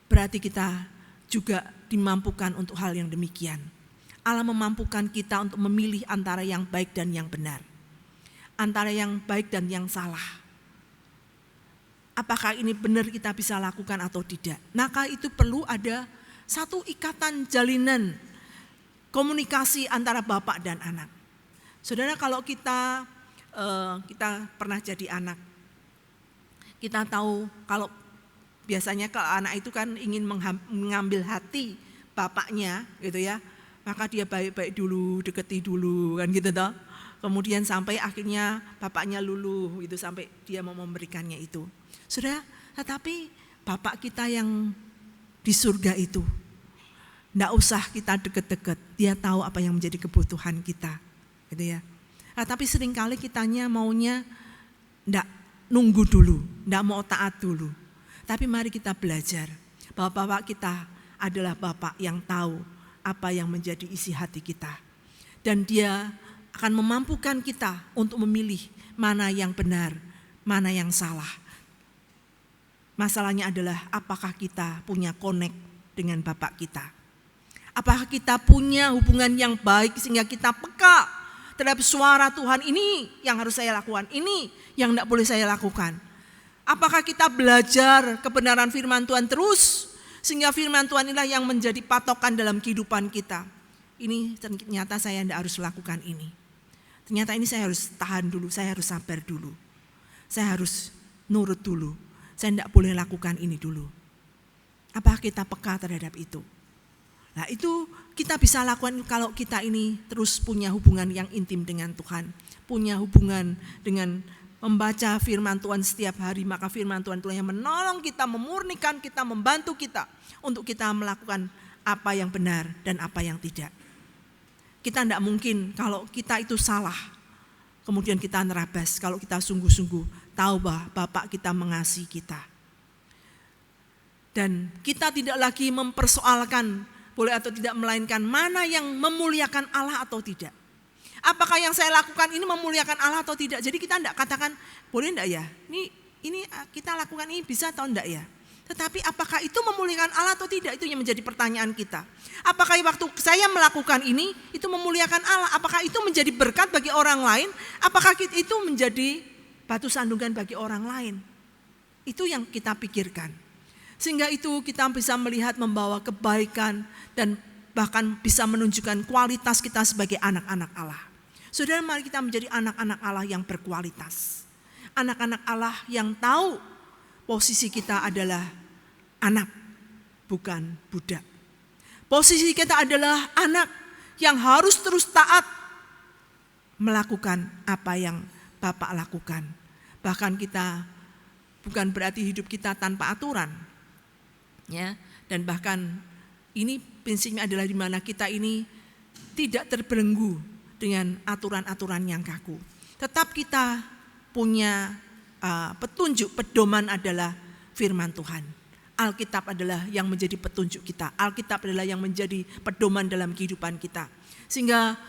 A: berarti kita juga dimampukan untuk hal yang demikian. Allah memampukan kita untuk memilih antara yang baik dan yang benar. Antara yang baik dan yang salah. Apakah ini benar kita bisa lakukan atau tidak? Maka itu perlu ada satu ikatan jalinan komunikasi antara bapak dan anak. Saudara, kalau kita pernah jadi anak, kita tahu kalau biasanya kalau anak itu kan ingin mengambil hati bapaknya gitu ya, maka dia baik-baik dulu, deketi dulu kan gitu toh. Kemudian sampai akhirnya bapaknya luluh gitu, sampai dia mau memberikannya itu. Saudara, tetapi bapak kita yang di surga itu enggak usah kita deket-deket, dia tahu apa yang menjadi kebutuhan kita gitu ya. Tapi seringkali kitanya maunya enggak nunggu dulu, enggak mau taat dulu. Tapi mari kita belajar bahwa bapak kita adalah bapak yang tahu apa yang menjadi isi hati kita. Dan dia akan memampukan kita untuk memilih mana yang benar, mana yang salah. Masalahnya adalah apakah kita punya connect dengan bapak kita. Apakah kita punya hubungan yang baik sehingga kita peka terhadap suara Tuhan, ini yang harus saya lakukan, ini yang tidak boleh saya lakukan. Apakah kita belajar kebenaran firman Tuhan terus sehingga firman Tuhan inilah yang menjadi patokan dalam kehidupan kita. Ini ternyata saya tidak harus lakukan ini. Ternyata ini saya harus tahan dulu, saya harus sabar dulu. Saya harus nurut dulu, saya tidak boleh lakukan ini dulu. Apakah kita peka terhadap itu? Nah itu kita bisa lakukan kalau kita ini terus punya hubungan yang intim dengan Tuhan. Punya hubungan dengan membaca firman Tuhan setiap hari, maka firman Tuhan itulah yang menolong kita, memurnikan kita, membantu kita untuk kita melakukan apa yang benar dan apa yang tidak. Kita tidak mungkin kalau kita itu salah, kemudian kita nerabas kalau kita sungguh-sungguh tahu bahwa Bapak kita mengasihi kita. Dan kita tidak lagi mempersoalkan boleh atau tidak, melainkan mana yang memuliakan Allah atau tidak. Apakah yang saya lakukan ini memuliakan Allah atau tidak? Jadi kita tidak katakan boleh tidak ya, ini kita lakukan ini bisa atau tidak ya. Tetapi apakah itu memuliakan Allah atau tidak, itu yang menjadi pertanyaan kita. Apakah waktu saya melakukan ini itu memuliakan Allah? Apakah itu menjadi berkat bagi orang lain? Apakah itu menjadi batu sandungan bagi orang lain? Itu yang kita pikirkan. Sehingga itu kita bisa melihat membawa kebaikan dan bahkan bisa menunjukkan kualitas kita sebagai anak-anak Allah. Saudara, mari kita menjadi anak-anak Allah yang berkualitas. Anak-anak Allah yang tahu posisi kita adalah anak, bukan budak. Posisi kita adalah anak yang harus terus taat melakukan apa yang Bapak lakukan. Bahkan kita bukan berarti hidup kita tanpa aturan. Ya, dan bahkan ini prinsipnya adalah di mana kita ini tidak terbelenggu dengan aturan-aturan yang kaku. Tetap kita punya petunjuk, pedoman adalah firman Tuhan. Alkitab adalah yang menjadi petunjuk kita. Alkitab adalah yang menjadi pedoman dalam kehidupan kita. Sehingga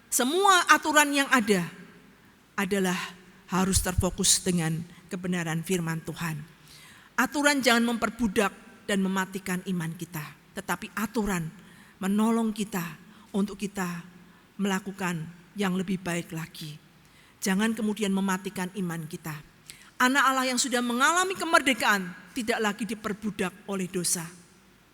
A: semua aturan yang ada adalah harus terfokus dengan kebenaran firman Tuhan. Aturan jangan memperbudak dan mematikan iman kita. Tetapi aturan menolong kita untuk kita melakukan yang lebih baik lagi. Jangan kemudian mematikan iman kita. Anak Allah yang sudah mengalami kemerdekaan tidak lagi diperbudak oleh dosa.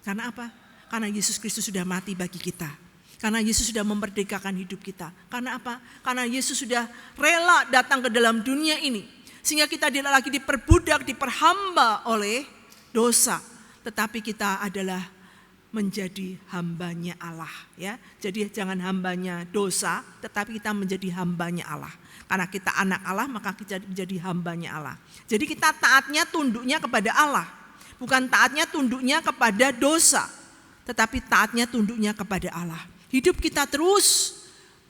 A: Karena apa? Karena Yesus Kristus sudah mati bagi kita. Karena Yesus sudah memerdekakan hidup kita. Karena apa? Karena Yesus sudah rela datang ke dalam dunia ini. Sehingga kita tidak lagi diperbudak, diperhamba oleh dosa. Tetapi kita adalah menjadi hambanya Allah. Ya, jadi jangan hambanya dosa, tetapi kita menjadi hambanya Allah. Karena kita anak Allah, maka kita menjadi hambanya Allah. Jadi kita taatnya, tunduknya kepada Allah. Bukan taatnya, tunduknya kepada dosa. Tetapi taatnya, tunduknya kepada Allah. Hidup kita terus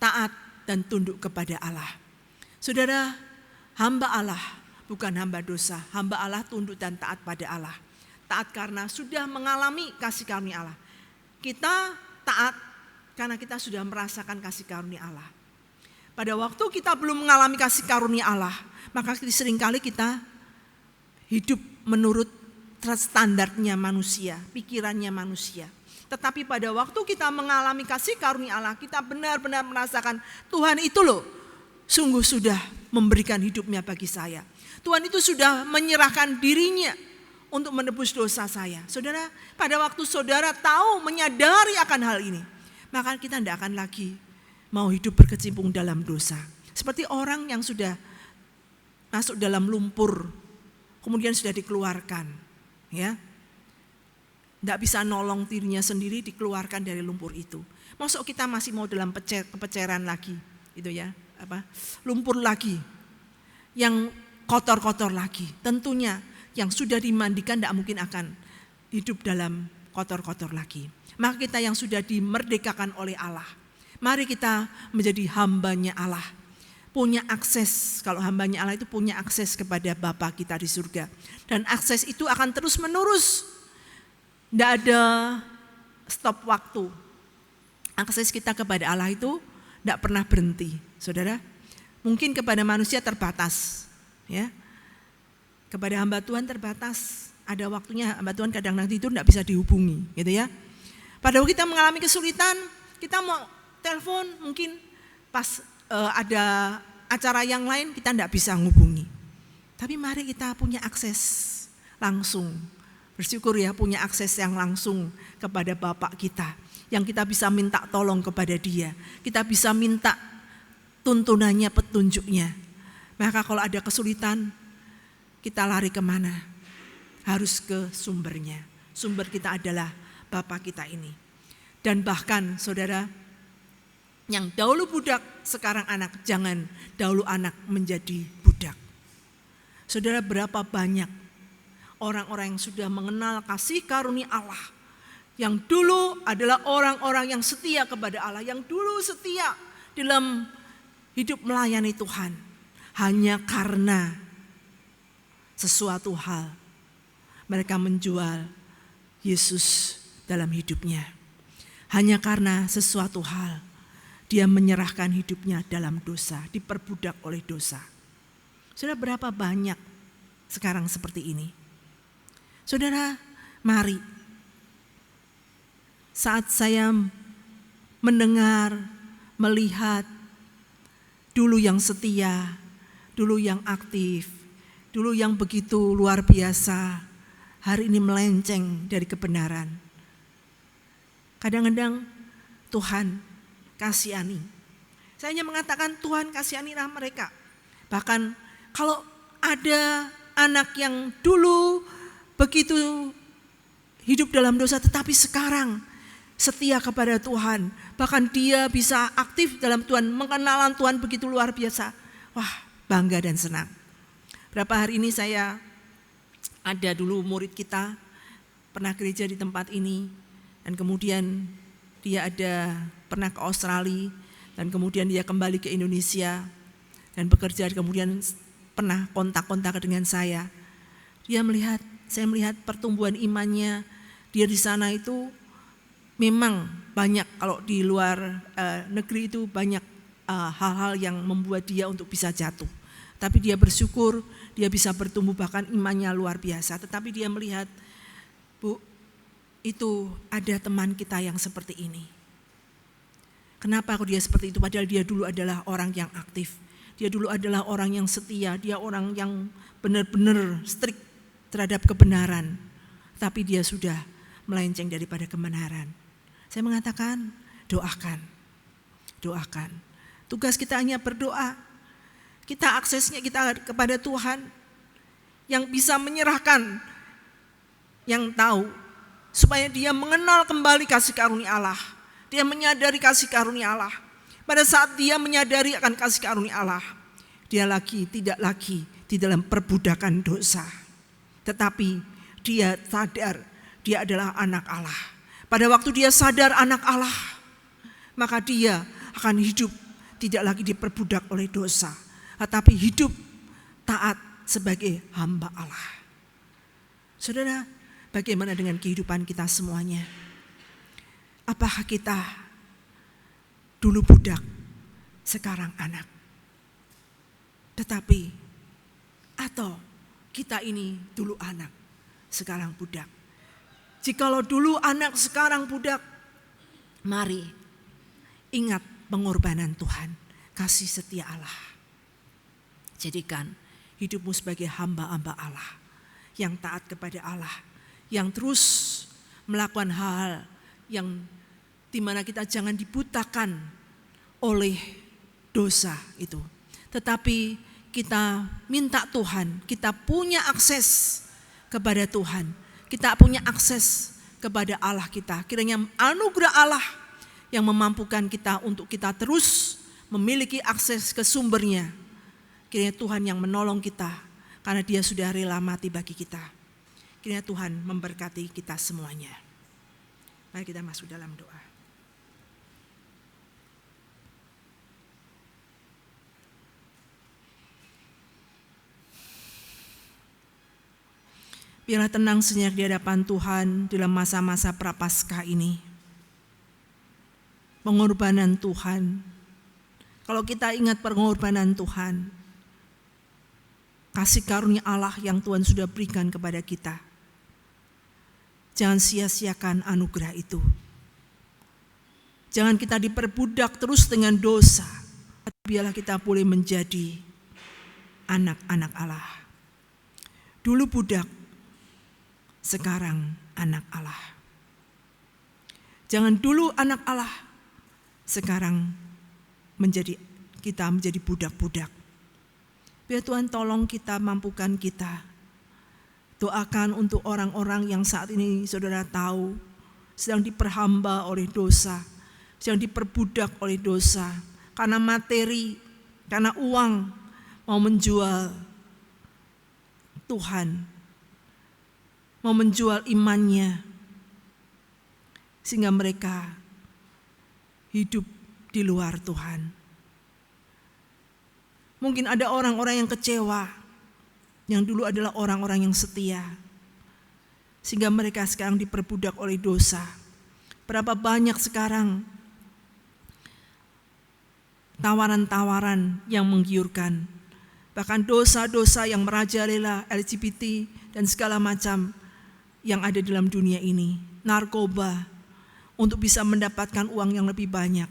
A: taat dan tunduk kepada Allah. Saudara, hamba Allah bukan hamba dosa. Hamba Allah tunduk dan taat pada Allah. Taat karena sudah mengalami kasih karunia Allah. Kita taat karena kita sudah merasakan kasih karunia Allah. Pada waktu kita belum mengalami kasih karunia Allah, maka seringkali kita hidup menurut standarnya manusia, pikirannya manusia. Tetapi pada waktu kita mengalami kasih karunia Allah, kita benar-benar merasakan Tuhan itu loh, sungguh sudah memberikan hidupnya bagi saya. Tuhan itu sudah menyerahkan dirinya untuk menebus dosa saya. Saudara, pada waktu saudara tahu, menyadari akan hal ini, maka kita tidak akan lagi mau hidup berkecimpung dalam dosa. Seperti orang yang sudah masuk dalam lumpur, kemudian sudah dikeluarkan, ya, tidak bisa nolong dirinya sendiri, dikeluarkan dari lumpur itu. Masuk kita masih mau dalam kepeceran lagi, itu ya, lumpur lagi, yang kotor-kotor lagi. Tentunya yang sudah dimandikan tidak mungkin akan hidup dalam kotor-kotor lagi. Maka kita yang sudah dimerdekakan oleh Allah, mari kita menjadi hambanya Allah. Punya akses, kalau hambanya Allah itu punya akses kepada Bapa kita di surga. Dan akses itu akan terus menerus. Tidak ada stop waktu. Akses kita kepada Allah itu tidak pernah berhenti, saudara. Mungkin kepada manusia terbatas, ya. Kepada hamba Tuhan terbatas. Ada waktunya hamba Tuhan kadang-kadang tidur tidak bisa dihubungi, gitu ya. Pada waktu kita mengalami kesulitan, kita mau telepon mungkin pas ada acara yang lain kita tidak bisa menghubungi. Tapi mari kita punya akses langsung. Bersyukur ya punya akses yang langsung kepada Bapak kita. Yang kita bisa minta tolong kepada Dia. Kita bisa minta tuntunannya, petunjuknya. Maka kalau ada kesulitan, kita lari kemana? Harus ke sumbernya. Sumber kita adalah Bapa kita ini. Dan bahkan saudara, yang dahulu budak, sekarang anak, jangan dahulu anak menjadi budak. Saudara, berapa banyak orang-orang yang sudah mengenal kasih karunia Allah, yang dulu adalah orang-orang yang setia kepada Allah, yang dulu setia dalam hidup melayani Tuhan, hanya karena sesuatu hal mereka menjual Yesus dalam hidupnya. Hanya karena sesuatu hal dia menyerahkan hidupnya dalam dosa, diperbudak oleh dosa. Saudara, berapa banyak sekarang seperti ini? Saudara, mari saat saya mendengar, melihat dulu yang setia, dulu yang aktif, dulu yang begitu luar biasa, hari ini melenceng dari kebenaran. Kadang-kadang Tuhan kasihani. Saya hanya mengatakan Tuhan kasihanilah mereka. Bahkan kalau ada anak yang dulu begitu hidup dalam dosa tetapi sekarang setia kepada Tuhan. Bahkan dia bisa aktif dalam Tuhan, mengenalan Tuhan begitu luar biasa. Wah, bangga dan senang. Berapa hari ini saya ada dulu murid kita pernah gereja di tempat ini. Dan kemudian dia pernah ke Australia dan kemudian dia kembali ke Indonesia dan bekerja, kemudian pernah kontak-kontak dengan saya. Saya melihat pertumbuhan imannya. Dia di sana itu memang banyak, kalau di luar negeri itu banyak hal-hal yang membuat dia untuk bisa jatuh. Tapi dia bersyukur, dia bisa bertumbuh, bahkan imannya luar biasa. Tetapi dia melihat, Bu, itu ada teman kita yang seperti ini. Kenapa kok dia seperti itu? Padahal dia dulu adalah orang yang aktif. Dia dulu adalah orang yang setia. Dia orang yang benar-benar strict terhadap kebenaran. Tapi dia sudah melenceng daripada kebenaran. Saya mengatakan, doakan. Tugas kita hanya berdoa. Kita aksesnya kita kepada Tuhan yang bisa menyerahkan, yang tahu, supaya dia mengenal kembali kasih karunia Allah. Dia menyadari kasih karunia Allah. Pada saat dia menyadari akan kasih karunia Allah, dia tidak lagi di dalam perbudakan dosa. Tetapi dia sadar dia adalah anak Allah. Pada waktu dia sadar anak Allah, maka dia akan hidup tidak lagi diperbudak oleh dosa, tetapi hidup taat sebagai hamba Allah. Saudara, bagaimana dengan kehidupan kita semuanya? Apakah kita dulu budak, sekarang anak? Tetapi, atau kita ini dulu anak, sekarang budak? Jikalau dulu anak, sekarang budak, mari ingat pengorbanan Tuhan, kasih setia Allah. Jadikan hidupmu sebagai hamba-hamba Allah, yang taat kepada Allah, yang terus melakukan hal yang di mana kita jangan dibutakan oleh dosa itu. Tetapi kita minta Tuhan, kita punya akses kepada Tuhan. Kita punya akses kepada Allah kita. Kiranya anugerah Allah yang memampukan kita untuk kita terus memiliki akses ke sumbernya. Kiranya Tuhan yang menolong kita, karena Dia sudah rela mati bagi kita. Kiranya Tuhan memberkati kita semuanya. Mari kita masuk dalam doa. Biarlah tenang sejenak di hadapan Tuhan dalam masa-masa prapaskah ini. Pengorbanan Tuhan. Kalau kita ingat pengorbanan Tuhan, kasih karunia Allah yang Tuhan sudah berikan kepada kita, jangan sia-siakan anugerah itu. Jangan kita diperbudak terus dengan dosa. Biarlah kita boleh menjadi anak-anak Allah. Dulu budak, sekarang anak Allah. Jangan dulu anak Allah, sekarang kita menjadi budak-budak. Biar Tuhan tolong kita, mampukan kita. Doakan untuk orang-orang yang saat ini saudara tahu sedang diperhamba oleh dosa, sedang diperbudak oleh dosa, karena materi, karena uang, mau menjual Tuhan, mau menjual imannya, sehingga mereka hidup di luar Tuhan. Mungkin ada orang-orang yang kecewa, yang dulu adalah orang-orang yang setia, sehingga mereka sekarang diperbudak oleh dosa. Berapa banyak sekarang tawaran-tawaran yang menggiurkan, bahkan dosa-dosa yang merajalela, LGBT dan segala macam yang ada dalam dunia ini, narkoba, untuk bisa mendapatkan uang yang lebih banyak.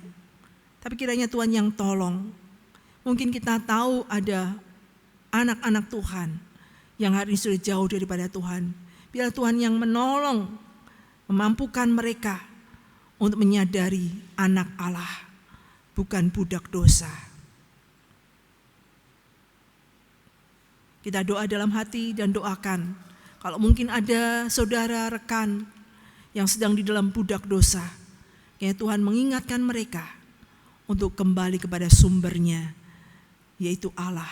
A: Tapi kiranya Tuhan yang tolong. Mungkin kita tahu ada anak-anak Tuhan yang hari ini sudah jauh daripada Tuhan. Biar Tuhan yang menolong, memampukan mereka untuk menyadari anak Allah, bukan budak dosa. Kita doa dalam hati dan doakan. Kalau mungkin ada saudara, rekan yang sedang di dalam budak dosa, kiranya Tuhan mengingatkan mereka untuk kembali kepada sumbernya, yaitu Allah,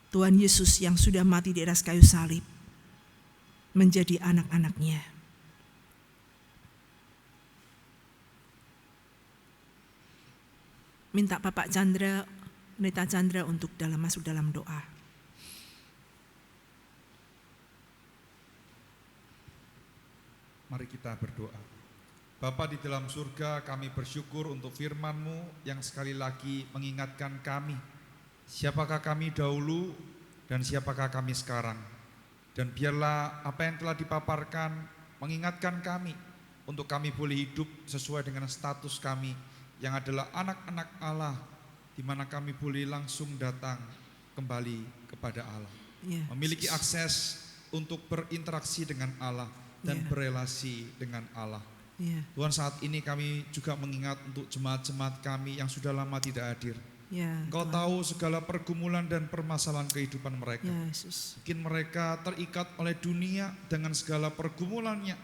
A: Tuhan Yesus yang sudah mati di atas kayu salib, menjadi anak-anaknya. Minta Bapak Chandra, Pendeta Chandra untuk masuk dalam doa.
C: Mari kita berdoa. Bapa di dalam surga, kami bersyukur untuk firman-Mu yang sekali lagi mengingatkan kami, siapakah kami dahulu dan siapakah kami sekarang. Dan biarlah apa yang telah dipaparkan mengingatkan kami untuk kami boleh hidup sesuai dengan status kami yang adalah anak-anak Allah, di mana kami boleh langsung datang kembali kepada Allah. Memiliki akses untuk berinteraksi dengan Allah dan berelasi dengan Allah. Tuhan, saat ini kami juga mengingat untuk jemaat-jemaat kami yang sudah lama tidak hadir. Engkau tahu segala pergumulan dan permasalahan kehidupan mereka. Mungkin mereka terikat oleh dunia dengan segala pergumulannya.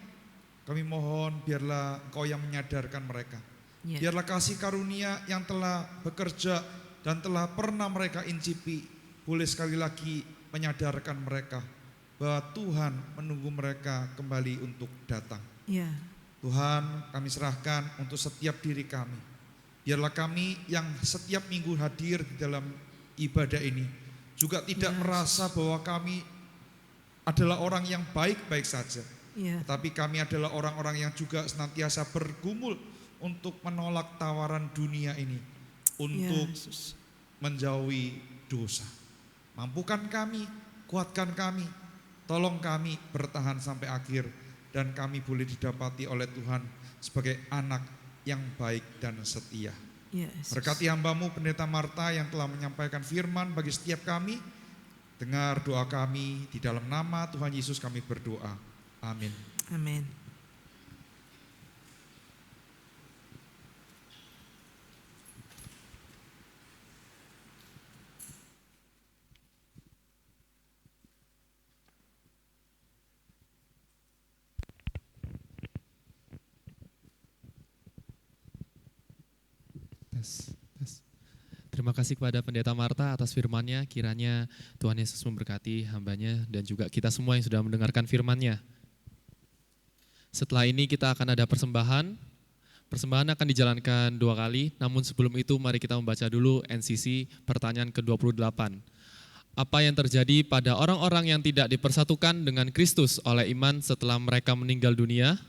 C: Kami mohon biarlah Engkau yang menyadarkan mereka. Biarlah kasih karunia yang telah bekerja dan telah pernah mereka incipi, boleh sekali lagi menyadarkan mereka bahwa Tuhan menunggu mereka kembali untuk datang. Tuhan, kami serahkan untuk setiap diri kami. Biarlah kami yang setiap minggu hadir di dalam ibadah ini juga tidak merasa bahwa kami adalah orang yang baik-baik saja. Tetapi kami adalah orang-orang yang juga senantiasa bergumul untuk menolak tawaran dunia ini, untuk menjauhi dosa. Mampukan kami, kuatkan kami, tolong kami bertahan sampai akhir, dan kami boleh didapati oleh Tuhan sebagai anak yang baik dan setia. Berkati hamba-Mu Pendeta Marta yang telah menyampaikan firman bagi setiap kami. Dengar doa kami, di dalam nama Tuhan Yesus kami berdoa. Amin.
A: Amin.
D: Tes. Terima kasih kepada Pendeta Marta atas firman-Nya. Kiranya Tuhan Yesus memberkati hamba-Nya dan juga kita semua yang sudah mendengarkan firman-Nya. Setelah ini kita akan ada persembahan. Persembahan akan dijalankan 2 kali, namun sebelum itu mari kita membaca dulu NCC pertanyaan ke-28. Apa yang terjadi pada orang-orang yang tidak dipersatukan dengan Kristus oleh iman setelah mereka meninggal dunia?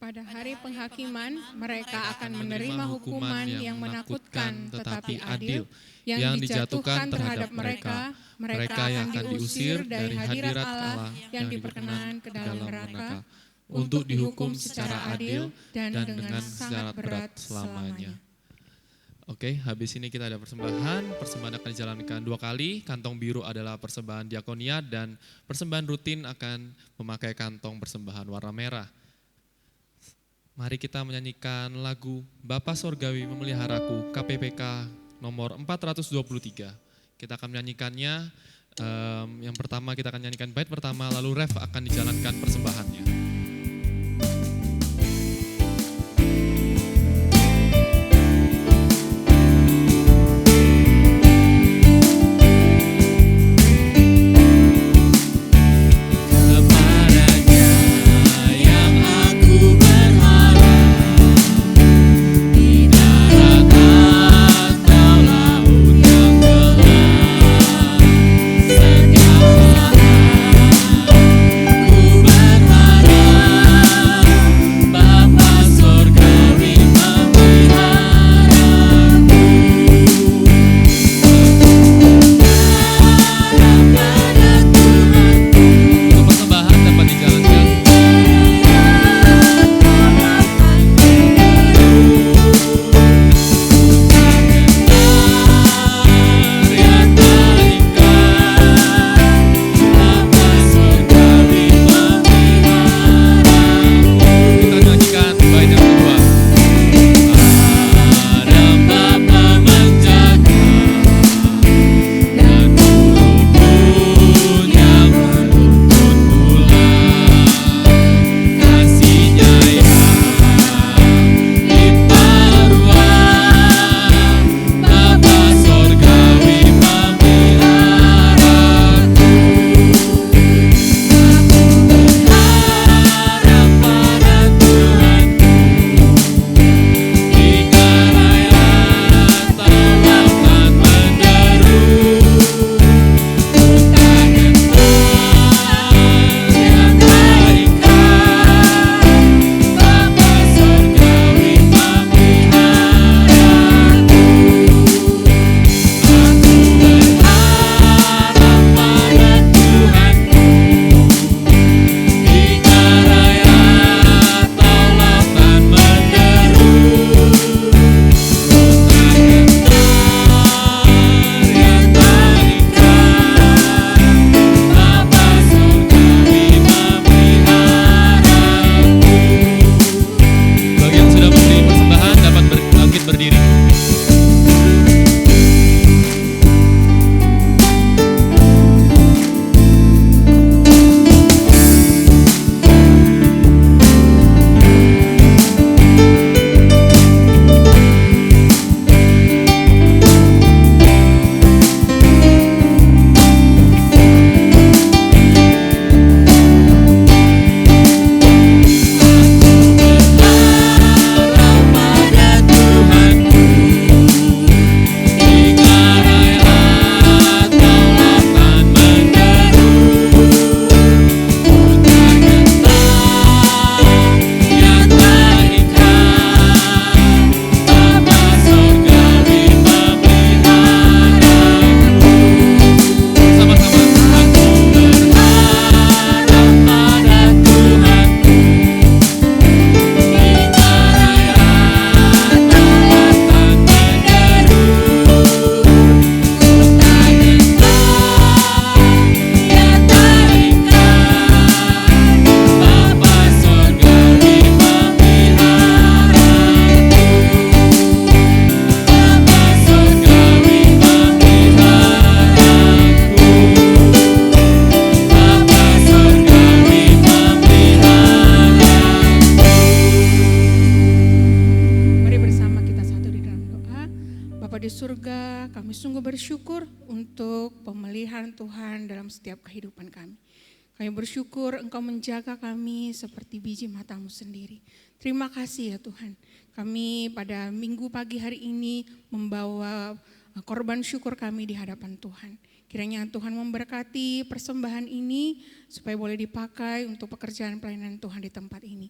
B: Pada hari penghakiman, mereka akan menerima hukuman yang menakutkan tetapi adil, yang dijatuhkan terhadap mereka. Mereka yang akan diusir dari hadirat Allah yang diperkenan ke dalam neraka, untuk dihukum secara adil dan dengan sangat berat selamanya.
D: Oke, habis ini kita ada persembahan. Persembahan akan dijalankan 2 kali. Kantong biru adalah persembahan diakonia dan persembahan rutin akan memakai kantong persembahan warna merah. Mari kita menyanyikan lagu Bapa Sorgawi Memeliharaku, KPPK nomor 423. Kita akan menyanyikannya. Yang pertama kita akan nyanyikan bait pertama, lalu ref akan dijalankan persembahannya.
E: Ku berharap
B: surga, kami sungguh bersyukur untuk pemeliharaan Tuhan dalam setiap kehidupan kami. Kami bersyukur Engkau menjaga kami seperti biji mata-Mu sendiri. Terima kasih ya Tuhan. Kami pada minggu pagi hari ini membawa korban syukur kami di hadapan Tuhan. Kiranya Tuhan memberkati persembahan ini supaya boleh dipakai untuk pekerjaan pelayanan Tuhan di tempat ini.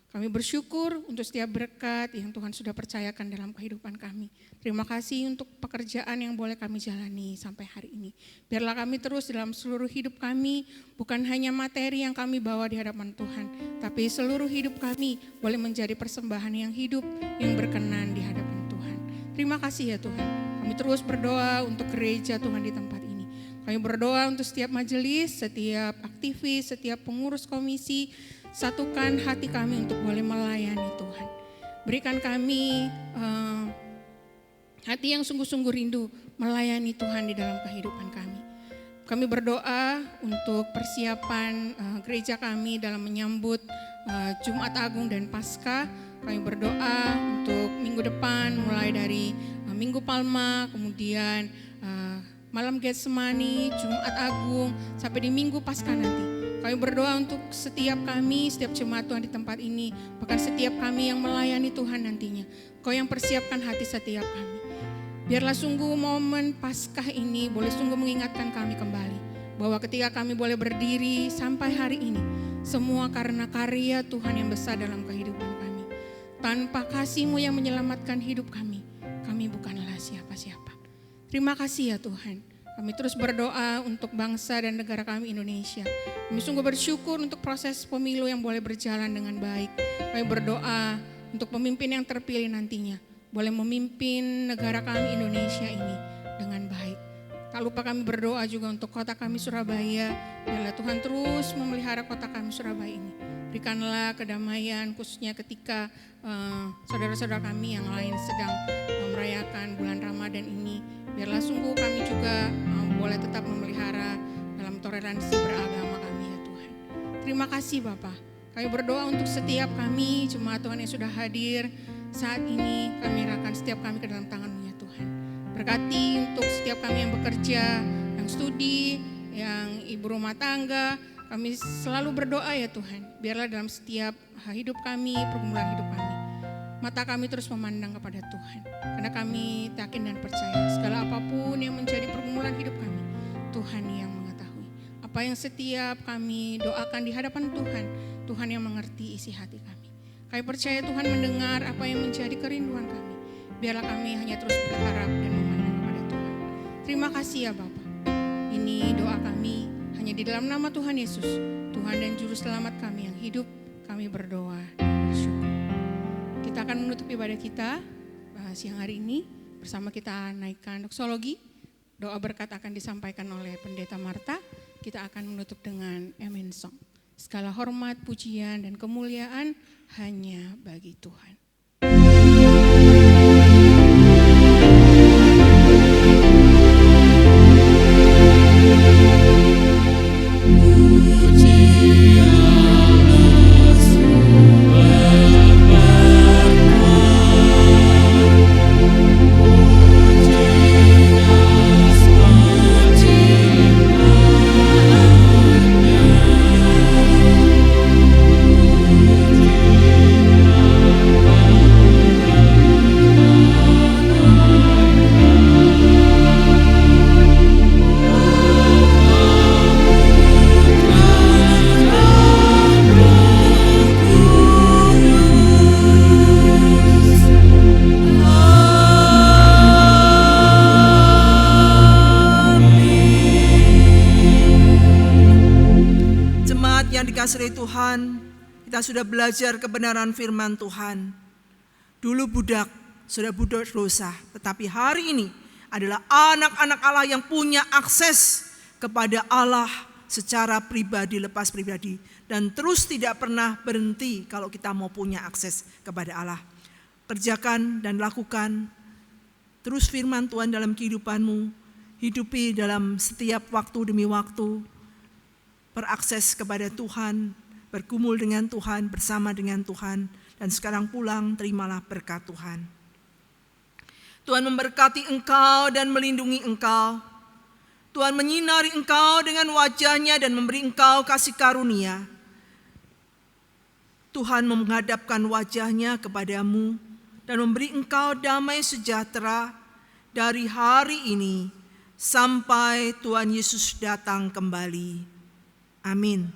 B: Kami bersyukur untuk setiap berkat yang Tuhan sudah percayakan dalam kehidupan kami. Terima kasih untuk pekerjaan yang boleh kami jalani sampai hari ini. Biarlah kami terus dalam seluruh hidup kami, bukan hanya materi yang kami bawa di hadapan Tuhan, tapi seluruh hidup kami boleh menjadi persembahan yang hidup, yang berkenan di hadapan Tuhan. Terima kasih ya Tuhan. Kami terus berdoa untuk gereja Tuhan di tempat ini. Kami berdoa untuk setiap majelis, setiap aktivis, setiap pengurus komisi. Satukan hati kami untuk boleh melayani Tuhan. Berikan kami hati yang sungguh-sungguh rindu melayani Tuhan di dalam kehidupan kami. Kami berdoa untuk persiapan gereja kami dalam menyambut Jumat Agung dan Paskah. Kami berdoa untuk minggu depan mulai dari Minggu Palma, kemudian malam Getsemani, Jumat Agung, sampai di Minggu Paskah nanti. Kami berdoa untuk setiap kami, setiap jemaat Tuhan di tempat ini, bahkan setiap kami yang melayani Tuhan nantinya. Kau yang persiapkan hati setiap kami. Biarlah sungguh momen Paskah ini boleh sungguh mengingatkan kami kembali, bahwa ketika kami boleh berdiri sampai hari ini, semua karena karya Tuhan yang besar dalam kehidupan kami. Tanpa kasih-Mu yang menyelamatkan hidup kami bukanlah siapa-siapa. Terima kasih ya Tuhan. Kami terus berdoa untuk bangsa dan negara kami Indonesia. Kami sungguh bersyukur untuk proses pemilu yang boleh berjalan dengan baik. Kami berdoa untuk pemimpin yang terpilih nantinya boleh memimpin negara kami Indonesia ini dengan baik. Tak lupa kami berdoa juga untuk kota kami Surabaya. Biarlah Tuhan terus memelihara kota kami Surabaya ini. Berikanlah kedamaian khususnya ketika saudara-saudara kami yang lain sedang merayakan bulan Ramadan ini. Biarlah sungguh kami juga boleh tetap memelihara dalam toleransi beragama kami ya Tuhan. Terima kasih Bapa. Kami berdoa untuk setiap kami jemaat Tuhan yang sudah hadir saat ini. Kami serahkan setiap kami ke dalam tangan-Mu ya Tuhan. Berkati untuk setiap kami yang bekerja, yang studi, yang ibu rumah tangga. Kami selalu berdoa ya Tuhan. Biarlah dalam setiap hidup kami, pergumulan hidup kami, mata kami terus memandang kepada Tuhan. Karena kami yakin dan percaya segala apapun yang menjadi pergumulan hidup kami, Tuhan yang mengetahui. Apa yang setiap kami doakan di hadapan Tuhan, Tuhan yang mengerti isi hati kami. Kami percaya Tuhan mendengar apa yang menjadi kerinduan kami. Biarlah kami hanya terus berharap dan memandang kepada Tuhan. Terima kasih ya Bapa. Ini doa kami hanya di dalam nama Tuhan Yesus, Tuhan dan Juru Selamat kami yang hidup. Kami berdoa dan bersyukur. Kita akan menutup ibadah kita siang hari ini bersama kita naikkan doksologi. Doa berkat akan disampaikan oleh Pendeta Marta. Kita akan menutup dengan Amen Song. Segala hormat, pujian, dan kemuliaan hanya bagi Tuhan.
A: Kasih Tuhan, kita sudah belajar kebenaran firman Tuhan. Dulu budak, sudah budak dosa, tetapi hari ini adalah anak-anak Allah yang punya akses kepada Allah secara pribadi, lepas pribadi. Dan terus tidak pernah berhenti kalau kita mau punya akses kepada Allah. Kerjakan dan lakukan terus firman Tuhan dalam kehidupanmu. Hidupi dalam setiap waktu demi waktu. Berakses kepada Tuhan, bergumul dengan Tuhan, bersama dengan Tuhan, dan sekarang pulang terimalah berkat Tuhan. Tuhan memberkati engkau dan melindungi engkau. Tuhan menyinari engkau dengan wajah-Nya dan memberi engkau kasih karunia. Tuhan menghadapkan wajah-Nya kepadamu dan memberi engkau damai sejahtera dari hari ini sampai Tuhan Yesus datang kembali. Amin.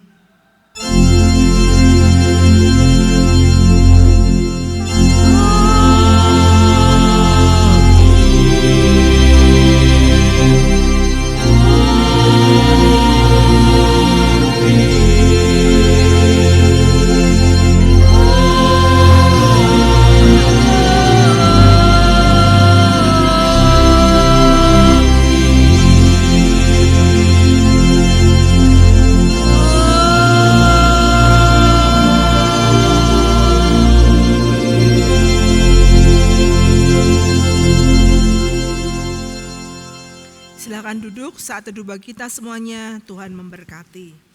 A: Silakan duduk, saat teduh bagi kita semuanya, Tuhan memberkati.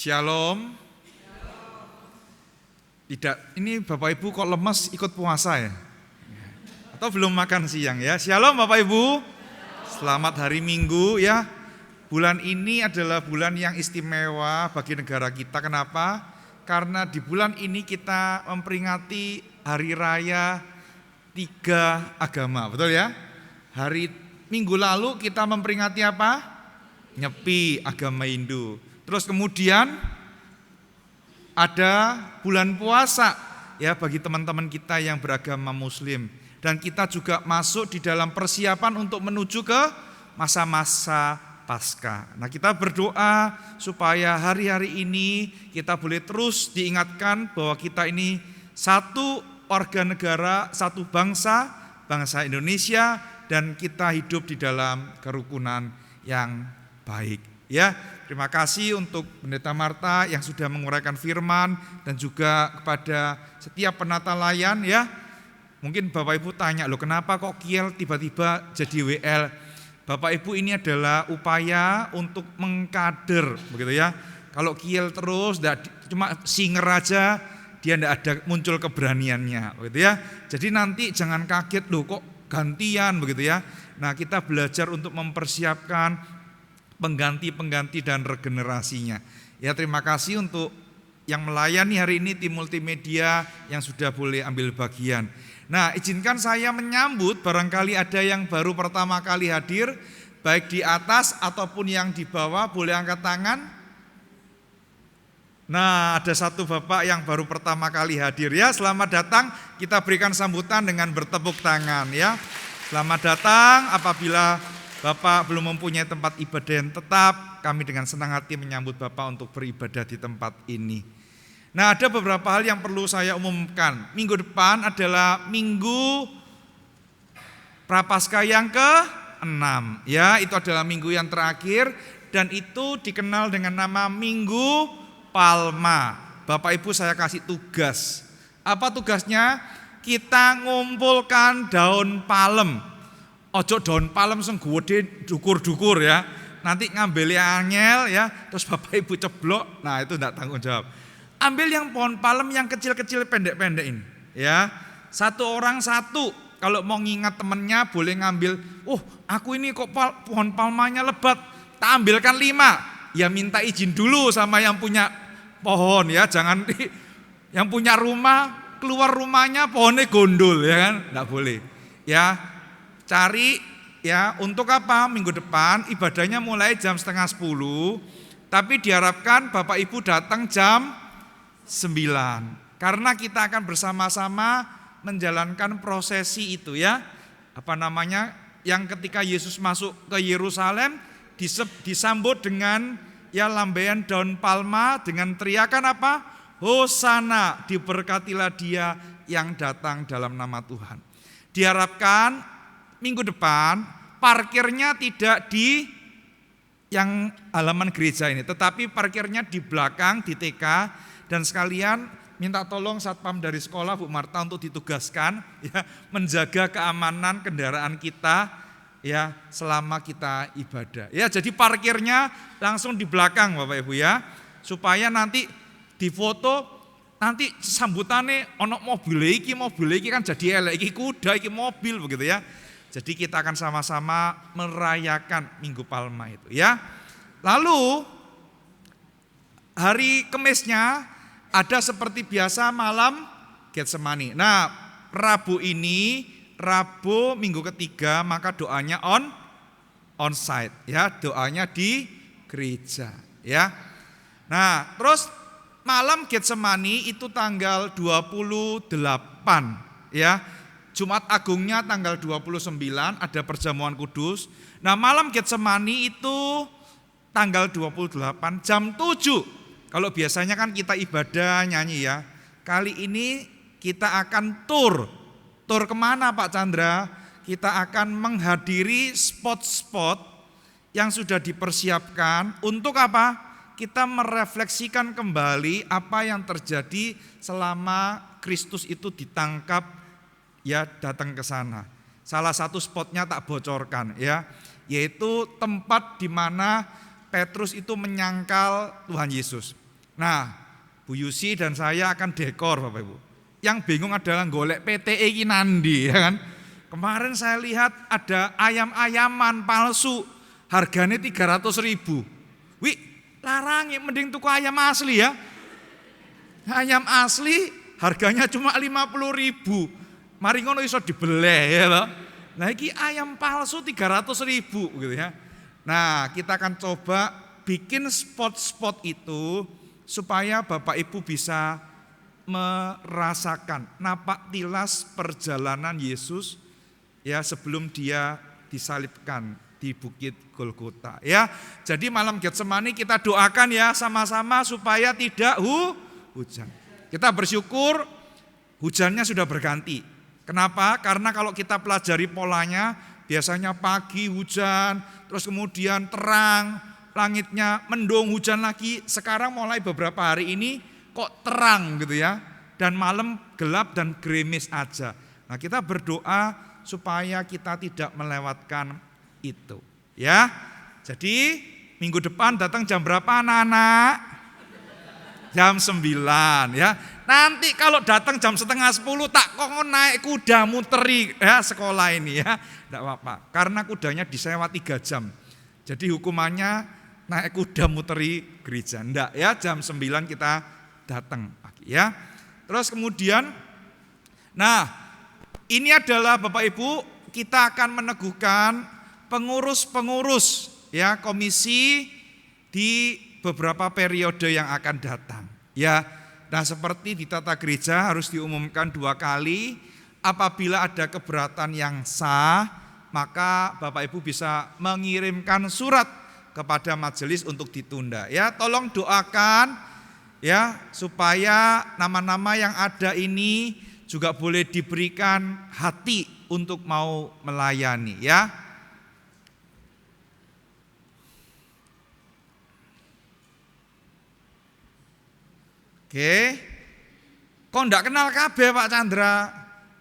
C: Shalom. Tidak, ini Bapak Ibu kok lemes ikut puasa ya? Atau belum makan siang ya? Shalom Bapak Ibu. Selamat hari Minggu ya. Bulan ini adalah bulan yang istimewa bagi negara kita. Kenapa? Karena di bulan ini kita memperingati hari raya 3 agama, betul ya? Hari Minggu lalu kita memperingati apa? Nyepi, agama Hindu. Terus kemudian ada bulan puasa ya bagi teman-teman kita yang beragama Muslim, dan kita juga masuk di dalam persiapan untuk menuju ke masa-masa Paskah. Nah, kita berdoa supaya hari-hari ini kita boleh terus diingatkan bahwa kita ini satu warga negara, satu bangsa, bangsa Indonesia, dan kita hidup di dalam kerukunan yang baik. Ya, terima kasih untuk Pendeta Marta yang sudah menguraikan firman dan juga kepada setiap penata layan ya. Mungkin Bapak Ibu tanya, loh kenapa kok Kiel tiba-tiba jadi WL? Bapak Ibu, ini adalah upaya untuk mengkader begitu ya. Kalau Kiel terus cuma singer aja, dia tidak ada muncul keberaniannya begitu ya. Jadi nanti jangan kaget, loh kok gantian begitu ya. Nah, kita belajar untuk mempersiapkan pengganti-pengganti dan regenerasinya. Ya, terima kasih untuk yang melayani hari ini, tim multimedia yang sudah boleh ambil bagian. Nah, izinkan saya menyambut, barangkali ada yang baru pertama kali hadir, baik di atas ataupun yang di bawah, boleh angkat tangan. Nah, ada satu Bapak yang baru pertama kali hadir ya, selamat datang, kita berikan sambutan dengan bertepuk tangan ya. Selamat datang. Apabila Bapak belum mempunyai tempat ibadah yang tetap, kami dengan senang hati menyambut Bapak untuk beribadah di tempat ini. Nah, ada beberapa hal yang perlu saya umumkan. Minggu depan adalah Minggu Prapaskah yang ke-6. Ya, itu adalah minggu yang terakhir dan itu dikenal dengan nama Minggu Palma. Bapak Ibu, saya kasih tugas. Apa tugasnya? Kita ngumpulkan daun palem. Ojo daun palem sing gede dukur-dukur ya. Nanti ngambil angel ya, terus Bapak Ibu ceblok. Nah, itu enggak tanggung jawab. Ambil yang pohon palem yang kecil-kecil pendek-pendek ini ya. Satu orang satu. Kalau mau ngingat temennya boleh ngambil, aku ini kok pohon palmanya lebat, tak ambilkan 5. Ya minta izin dulu sama yang punya pohon ya. Jangan yang punya rumah keluar rumahnya pohonnya gondol ya kan. Enggak boleh ya. Cari ya, untuk apa? Minggu depan ibadahnya mulai jam 9:30, tapi diharapkan Bapak Ibu datang jam 9, karena kita akan bersama-sama menjalankan prosesi itu ya. Apa namanya? Yang ketika Yesus masuk ke Yerusalem disambut dengan ya lambaian daun palma dengan teriakan apa? Hosana, diberkatilah dia yang datang dalam nama Tuhan. Diharapkan minggu depan parkirnya tidak di yang halaman gereja ini, tetapi parkirnya di belakang di TK. Dan sekalian minta tolong satpam dari sekolah Bu Marta untuk ditugaskan ya menjaga keamanan kendaraan kita ya selama kita ibadah. Ya, jadi parkirnya langsung di belakang Bapak Ibu ya, supaya nanti difoto, nanti sambutannya ono mobil iki kan jadi elek iki kuda iki mobil begitu ya. Jadi kita akan sama-sama merayakan Minggu Palma itu ya. Lalu hari Kemisnya ada seperti biasa malam Getsemani. Nah, Rabu ini, Rabu minggu ketiga, maka doanya on-site ya, doanya di gereja ya. Nah, terus malam Getsemani itu tanggal 28 ya. Jumat Agungnya tanggal 29 ada perjamuan kudus. Nah, malam Getsemani itu tanggal 28 jam 7. Kalau biasanya kan kita ibadah nyanyi ya. Kali ini kita akan tur. Tur kemana Pak Chandra? Kita akan menghadiri spot-spot yang sudah dipersiapkan untuk apa? Kita merefleksikan kembali apa yang terjadi selama Kristus itu ditangkap ya datang ke sana. Salah satu spotnya tak bocorkan ya, yaitu tempat di mana Petrus itu menyangkal Tuhan Yesus. Nah, Bu Yusi dan saya akan dekor Bapak Ibu. Yang bingung adalah golek PTE iki nandi ya kan. Kemarin saya lihat ada ayam-ayaman palsu, harganya 300.000. Wih, larangi mending tuku ayam asli ya. Ayam asli harganya cuma 50.000. Mari ngono iso dibeleh ya loh. Nah iki ayam palsu 300.000 gitu ya. Nah kita akan coba bikin spot-spot itu supaya Bapak Ibu bisa merasakan napak tilas perjalanan Yesus ya sebelum dia disalibkan di Bukit Golgota ya. Jadi malam Getsemani kita doakan ya sama-sama supaya tidak hujan. Kita bersyukur hujannya sudah berganti. Kenapa? Karena kalau kita pelajari polanya biasanya pagi hujan, terus kemudian terang, langitnya mendung hujan lagi. Sekarang mulai beberapa hari ini kok terang gitu ya, dan malam gelap dan gerimis aja. Nah kita berdoa supaya kita tidak melewatkan itu ya. Jadi minggu depan datang jam berapa anak-anak? Jam 9 ya. Nanti kalau datang jam 9:30 tak kongkon naik kuda muteri ya sekolah ini ya. Tidak apa-apa, karena kudanya disewa 3 jam. Jadi hukumannya naik kuda muteri gereja. Enggak ya, jam 9 kita datang pagi ya. Terus kemudian, nah ini adalah Bapak Ibu, kita akan meneguhkan pengurus-pengurus ya komisi di beberapa periode yang akan datang ya. Nah seperti di tata gereja harus diumumkan 2 kali. Apabila ada keberatan yang sah, maka Bapak Ibu bisa mengirimkan surat kepada majelis untuk ditunda ya. Tolong doakan ya supaya nama-nama yang ada ini juga boleh diberikan hati untuk mau melayani ya. Oke. Kok enggak kenal kabeh Pak Chandra?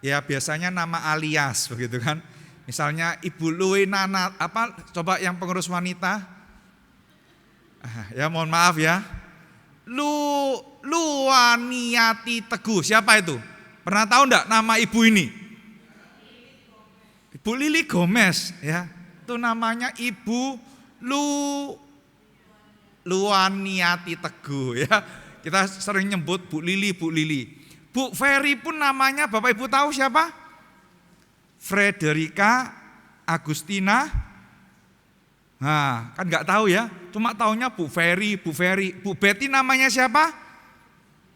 C: Ya biasanya nama alias begitu kan. Misalnya Ibu Lui Nana apa coba yang pengurus wanita? Ya mohon maaf ya. Luwaniati Teguh. Siapa itu? Pernah tahu enggak nama ibu ini? Ibu Lili Gomez ya. Itu namanya Ibu Luwaniati Teguh ya. Kita sering nyebut Bu Lili, Bu Lili. Bu Ferry pun namanya Bapak Ibu tahu siapa? Frederica Agustina. Nah, kan enggak tahu ya. Cuma taunya Bu Ferry, Bu Ferry. Bu Betty namanya siapa?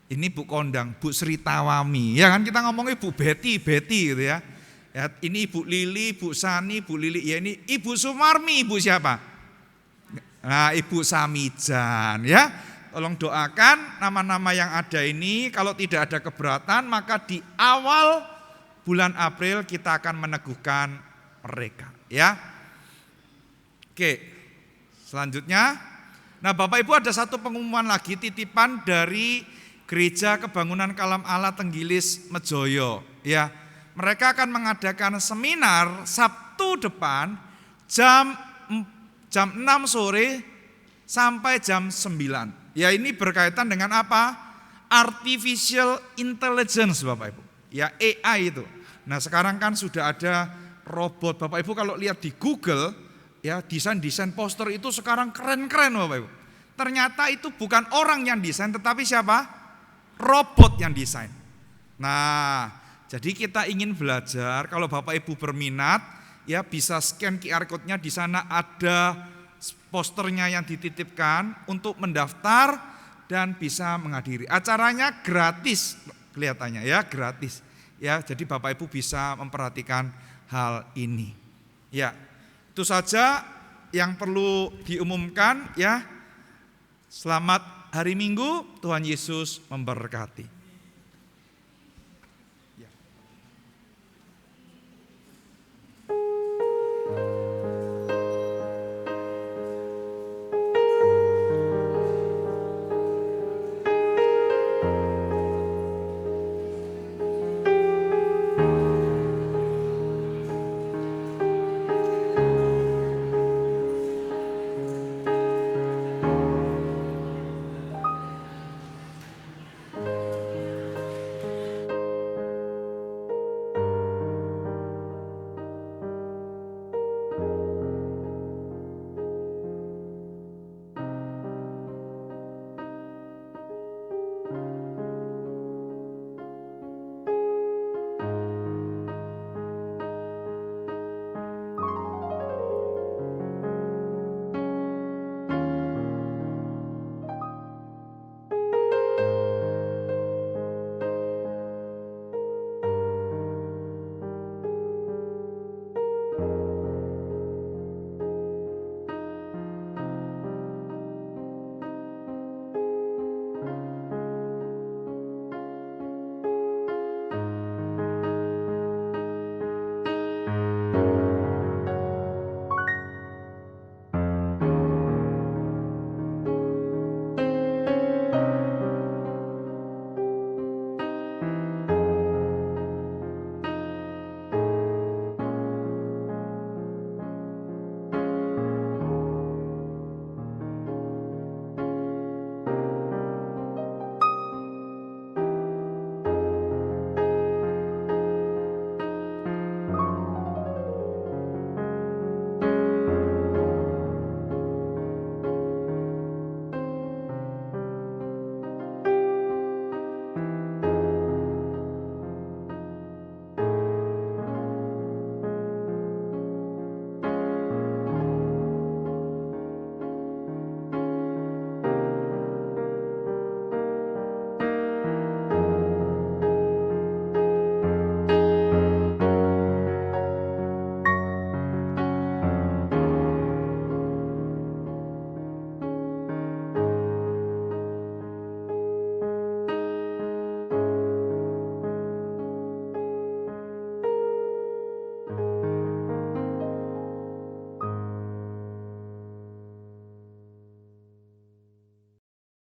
C: Ini Bu Kondang, Bu Sri Tawami. Ya kan kita ngomongnya Bu Betty, Betty gitu ya. Ya ini Ibu Lili, Bu Sani, Bu Lili. Ya ini Ibu Sumarmi, Ibu siapa? Nah, Ibu Samijan ya. Tolong doakan nama-nama yang ada ini, kalau tidak ada keberatan maka di awal bulan April kita akan meneguhkan mereka ya. Oke, selanjutnya. Nah Bapak Ibu, ada satu pengumuman lagi, titipan dari Gereja Kebangunan Kalam Allah Tenggilis Mejoyo. Ya, mereka akan mengadakan seminar Sabtu depan jam 6 sore sampai jam 9. Ya, ini berkaitan dengan apa? Artificial Intelligence Bapak Ibu. Ya, AI itu. Nah sekarang kan sudah ada robot. Bapak Ibu kalau lihat di Google, ya desain-desain poster itu sekarang keren-keren Bapak Ibu. Ternyata itu bukan orang yang desain, tetapi siapa? Robot yang desain. Nah, jadi kita ingin belajar, kalau Bapak Ibu berminat, ya bisa scan QR code-nya, di sana ada posternya yang dititipkan untuk mendaftar dan bisa menghadiri. Acaranya gratis kelihatannya ya, gratis. Ya, jadi Bapak Ibu bisa memperhatikan hal ini. Ya, itu saja yang perlu diumumkan ya. Selamat hari Minggu, Tuhan Yesus memberkati.